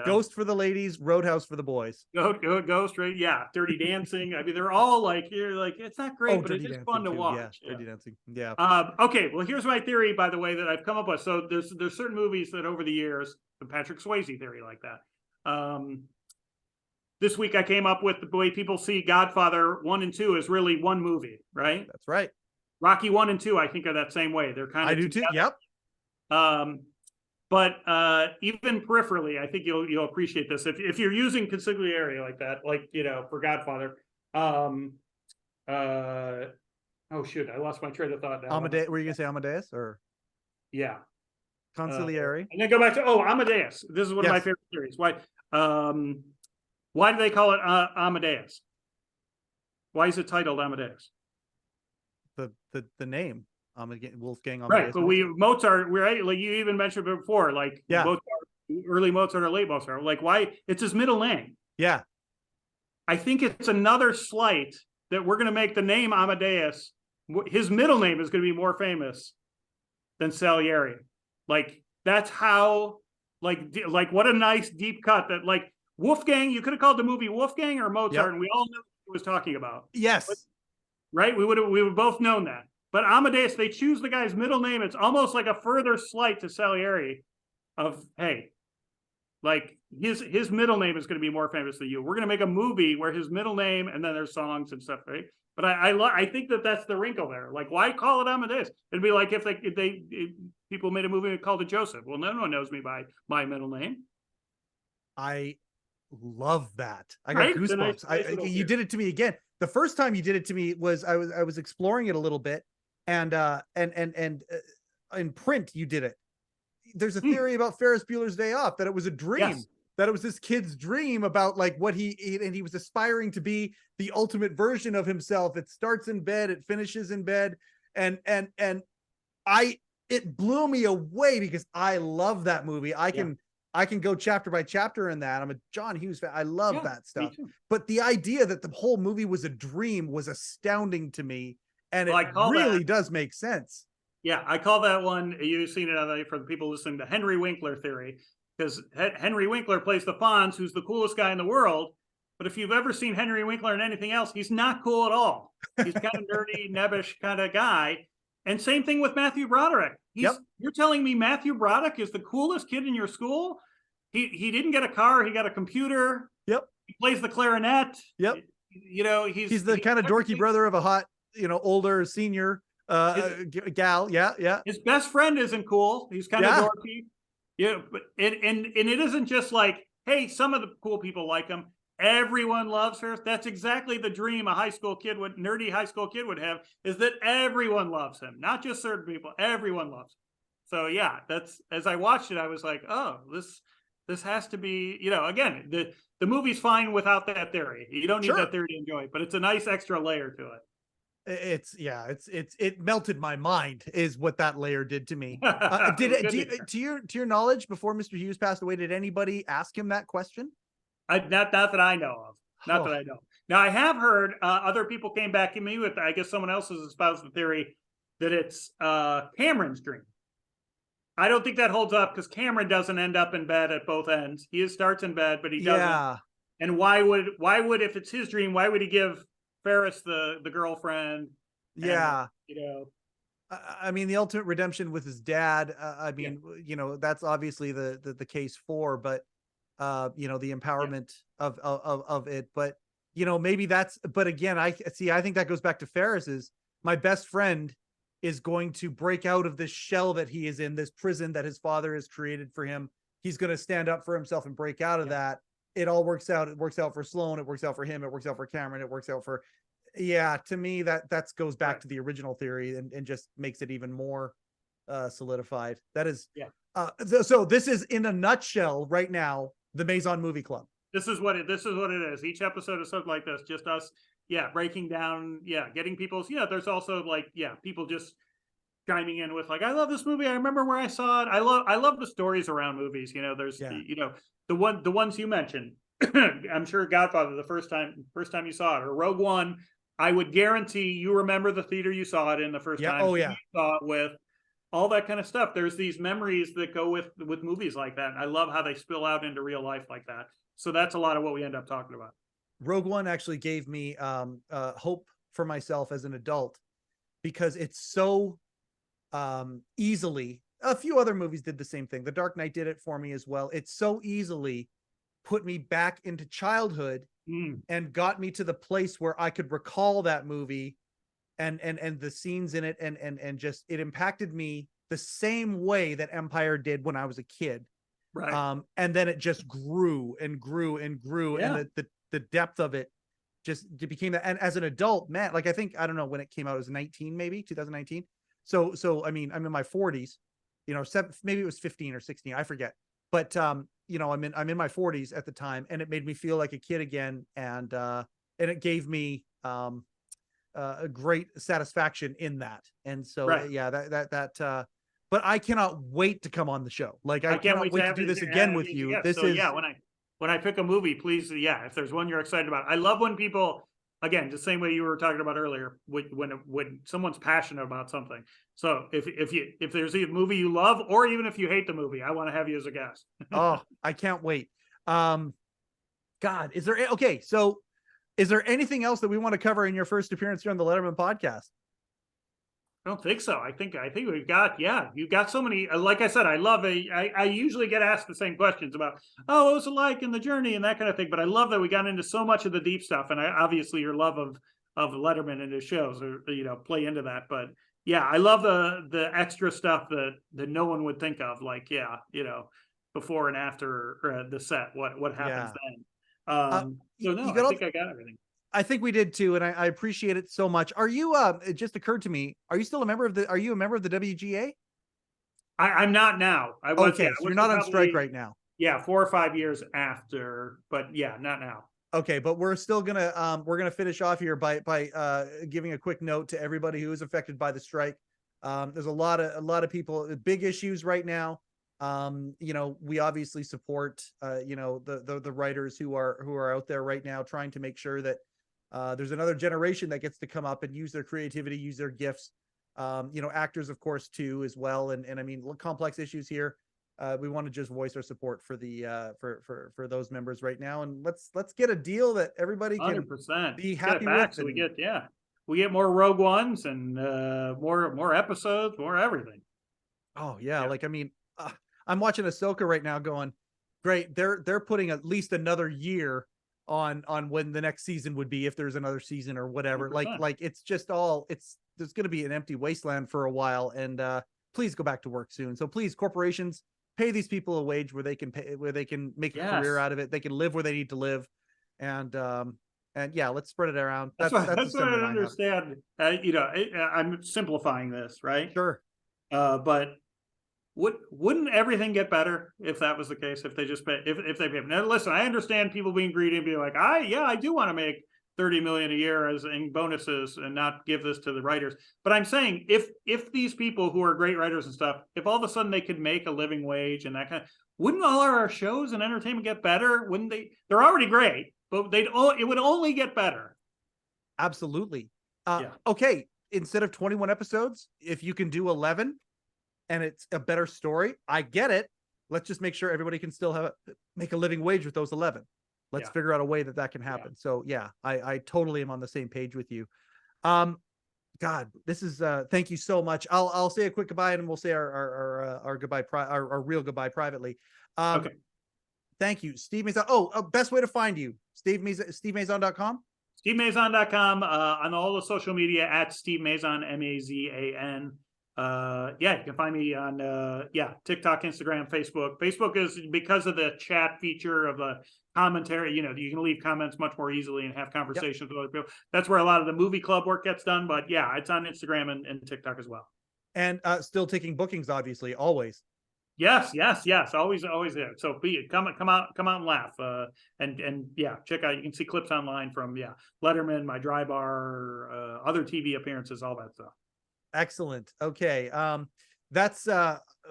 Ghost for the ladies, Roadhouse for the boys. Ghost, right? Yeah. Dirty Dancing. I mean, they're all like, you're like, it's not great, but it's just fun to watch. Yeah. Dirty Dancing. Yeah. Okay. Well, here's my theory, by the way, that I've come up with. So there's certain movies that over the years, the Patrick Swayze theory like that. This week I came up with the way people see Godfather 1 and 2 is really one movie, right? That's right. Rocky 1 and 2, I think, are that same way. They're kind of I do too. Yep. But even peripherally, I think you'll appreciate this if you're using consigliere like that, like for Godfather. Oh shoot, I lost my train of thought now. Amadeus. Were you gonna say Amadeus or? Yeah. Consigliere. And then go back to Amadeus. This is one of my favorite theories. Why do they call it Amadeus? Why is it titled Amadeus? The name. Wolfgang right, Amadeus. but Mozart, right? Like you even mentioned before, like Mozart, early Mozart or late Mozart. Like why? It's his middle name. Yeah, I think it's another slight that we're going to make the name Amadeus. His middle name is going to be more famous than Salieri. Like that's how. Like what a nice deep cut that like Wolfgang. You could have called the movie Wolfgang or Mozart, and we all knew what he was talking about. Yes, right. We would both known that. But Amadeus, they choose the guy's middle name. It's almost like a further slight to Salieri of, hey, like his middle name is going to be more famous than you. We're going to make a movie where his middle name and then there's songs and stuff, right? But I think that's the wrinkle there. Like, why call it Amadeus? It'd be like if people made a movie called it Joseph. Well, no one knows me by my middle name. I love that. I got goosebumps. You did it to me again. The first time you did it to me was I was exploring it a little bit. And in print, you did it. There's a theory about Ferris Bueller's Day Off that it was a dream, that it was this kid's dream about like what he was aspiring to be the ultimate version of himself. It starts in bed, it finishes in bed, and it blew me away because I love that movie. I can go chapter by chapter in that. I'm a John Hughes fan. I love that stuff. But the idea that the whole movie was a dream was astounding to me. And it really does make sense. Yeah, I call that one, you've seen it for the people listening, the Henry Winkler theory, because Henry Winkler plays the Fonz, who's the coolest guy in the world. But if you've ever seen Henry Winkler in anything else, he's not cool at all. He's kind of nerdy, nebbish kind of guy. And same thing with Matthew Broderick. You're telling me Matthew Broderick is the coolest kid in your school? He didn't get a car, he got a computer. Yep. He plays the clarinet. Yep. He's the kind of dorky brother of a hot older senior gal. Yeah. His best friend isn't cool. He's kind of dorky. Yeah, but it isn't just like, hey, some of the cool people like him. Everyone loves her. That's exactly the dream a nerdy high school kid would have, is that everyone loves him, not just certain people. Everyone loves him. So yeah, that's, as I watched it, I was like, oh, this this has to be, again, the movie's fine without that theory. You don't need Sure. that theory to enjoy it, but it's a nice extra layer to it. It melted my mind is what that layer did to me. To your knowledge, before Mr. Hughes passed away, did anybody ask him that question? Not that I know of. Not Oh. that I know. Now I have heard other people came back to me with, I guess someone else has espoused the theory that it's Cameron's dream. I don't think that holds up because Cameron doesn't end up in bed at both ends. He starts in bed, but he doesn't. Yeah. And why would if it's his dream, why would he give Ferris the girlfriend? Yeah. And, I mean, the ultimate redemption with his dad. I mean, that's obviously the case for, but the empowerment of it. But maybe that's. But again, I think that goes back to Ferris's. My best friend is going to break out of this shell that he is in, this prison that his father has created for him. He's going to stand up for himself and break out of that. It all works out. It works out for Sloane. It works out for him. It works out for Cameron. It works out for, to me, that goes back to the original theory and just makes it even more solidified. That is, so this is in a nutshell right now, the Mazan Movie Club. This is what it is. Each episode is something like this, just us, breaking down, getting people's, there's also people just chiming in with like, I love this movie. I remember where I saw it. I love the stories around movies. There's, the ones you mentioned. I'm sure Godfather, the first time you saw it, or Rogue One, I would guarantee you remember the theater you saw it in the first time. You saw it with. All that kind of stuff. There's these memories that go with movies like that. And I love how they spill out into real life like that. So that's a lot of what we end up talking about. Rogue One actually gave me hope for myself as an adult because it's so easily, a few other movies did the same thing. The Dark Knight did it for me as well. It so easily put me back into childhood and got me to the place where I could recall that movie and the scenes in it and just it impacted me the same way that Empire did when I was a kid. Right. And then it just grew and grew and grew. And the depth of it became that. And as an adult, man, like I think, I don't know when it came out, it was 2019. So, I mean, I'm in my 40s, maybe it was 15 or 16. I forget. But, I'm in my 40s at the time and it made me feel like a kid again. And it gave me, a great satisfaction in that. And so, but I cannot wait to come on the show. Like I cannot wait to do this again with you. When I pick a movie, please, if there's one you're excited about. I love when people, again, the same way you were talking about earlier, when someone's passionate about something. So if there's a movie you love, or even if you hate the movie, I want to have you as a guest. Oh, I can't wait. God, is there anything else that we want to cover in your first appearance here on the Letterman podcast? I don't think so. I think we've got, you've got so many, like I said, I usually get asked the same questions about, what was it like in the journey and that kind of thing. But I love that we got into so much of the deep stuff. And obviously your love of Letterman and his shows play into that. But I love the extra stuff that no one would think of, like, before and after the set, what happens then. I think I got everything. I think we did too, and I appreciate it so much. Are you? It just occurred to me. Are you still a member of the? Are you a member of the WGA? I'm not now. I was. Okay, so you're not on strike right now. 4 or 5 years after, but not now. Okay, but we're still gonna finish off here by giving a quick note to everybody who is affected by the strike. There's a lot of people, big issues right now. We obviously support the writers who are out there right now trying to make sure that there's another generation that gets to come up and use their creativity, use their gifts. Actors, of course, too, as well. And I mean, complex issues here. We want to just voice our support for the for those members right now, and let's get a deal that everybody can 100% be happy with. So we get more Rogue Ones and more episodes, more everything. Oh yeah, like I mean, I'm watching Ahsoka right now, going, great. They're putting at least another year on when the next season would be, if there's another season or whatever. 100%. Like it's just there's going to be an empty wasteland for a while, and please go back to work soon. So please, corporations, pay these people a wage where they can make a career out of it. They can live where they need to live, and let's spread it around. That's what I understand. I'm simplifying this, right? Sure. But wouldn't everything get better if that was the case? If they just pay, if they pay. Now, listen, I understand people being greedy and being like, I do want to make 30 million a year as in bonuses and not give this to the writers. But I'm saying if these people who are great writers and stuff, if all of a sudden they could make a living wage and that kind of, wouldn't all our shows and entertainment get better? Wouldn't they? They're already great, but it would only get better. Absolutely. Yeah. Okay. Instead of 21 episodes, if you can do 11 and it's a better story, I get it. Let's just make sure everybody can still make a living wage with those 11. Let's figure out a way that can happen. So yeah, I totally am on the same page with you. God, this is thank you so much. I'll say a quick goodbye and we'll say our goodbye, our real goodbye privately. Okay. Thank you, Steve Mazan. Oh, best way to find you, SteveMazan.com. SteveMazan.com, on all the social media at Steve Mazan, Mazan. You can find me on TikTok, Instagram, Facebook. Facebook is because of the chat feature of the commentary. You can leave comments much more easily and have conversations with other people. That's where a lot of the movie club work gets done. But yeah, it's on Instagram and TikTok as well. And still taking bookings, obviously, always. Yes, always there. So come out and laugh. And check out. You can see clips online from Letterman, my dry bar, other TV appearances, all that stuff. Excellent. Okay. That's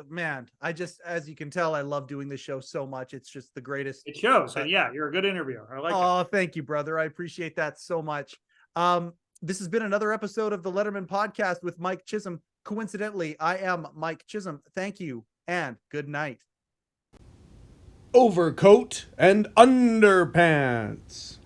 man, as you can tell, I love doing this show so much. It's just the greatest. It shows. And you're a good interviewer. I like it. Oh, thank you, brother. I appreciate that so much. This has been another episode of the Letterman Podcast with Mike Chisholm. Coincidentally, I am Mike Chisholm. Thank you and good night. Overcoat and underpants.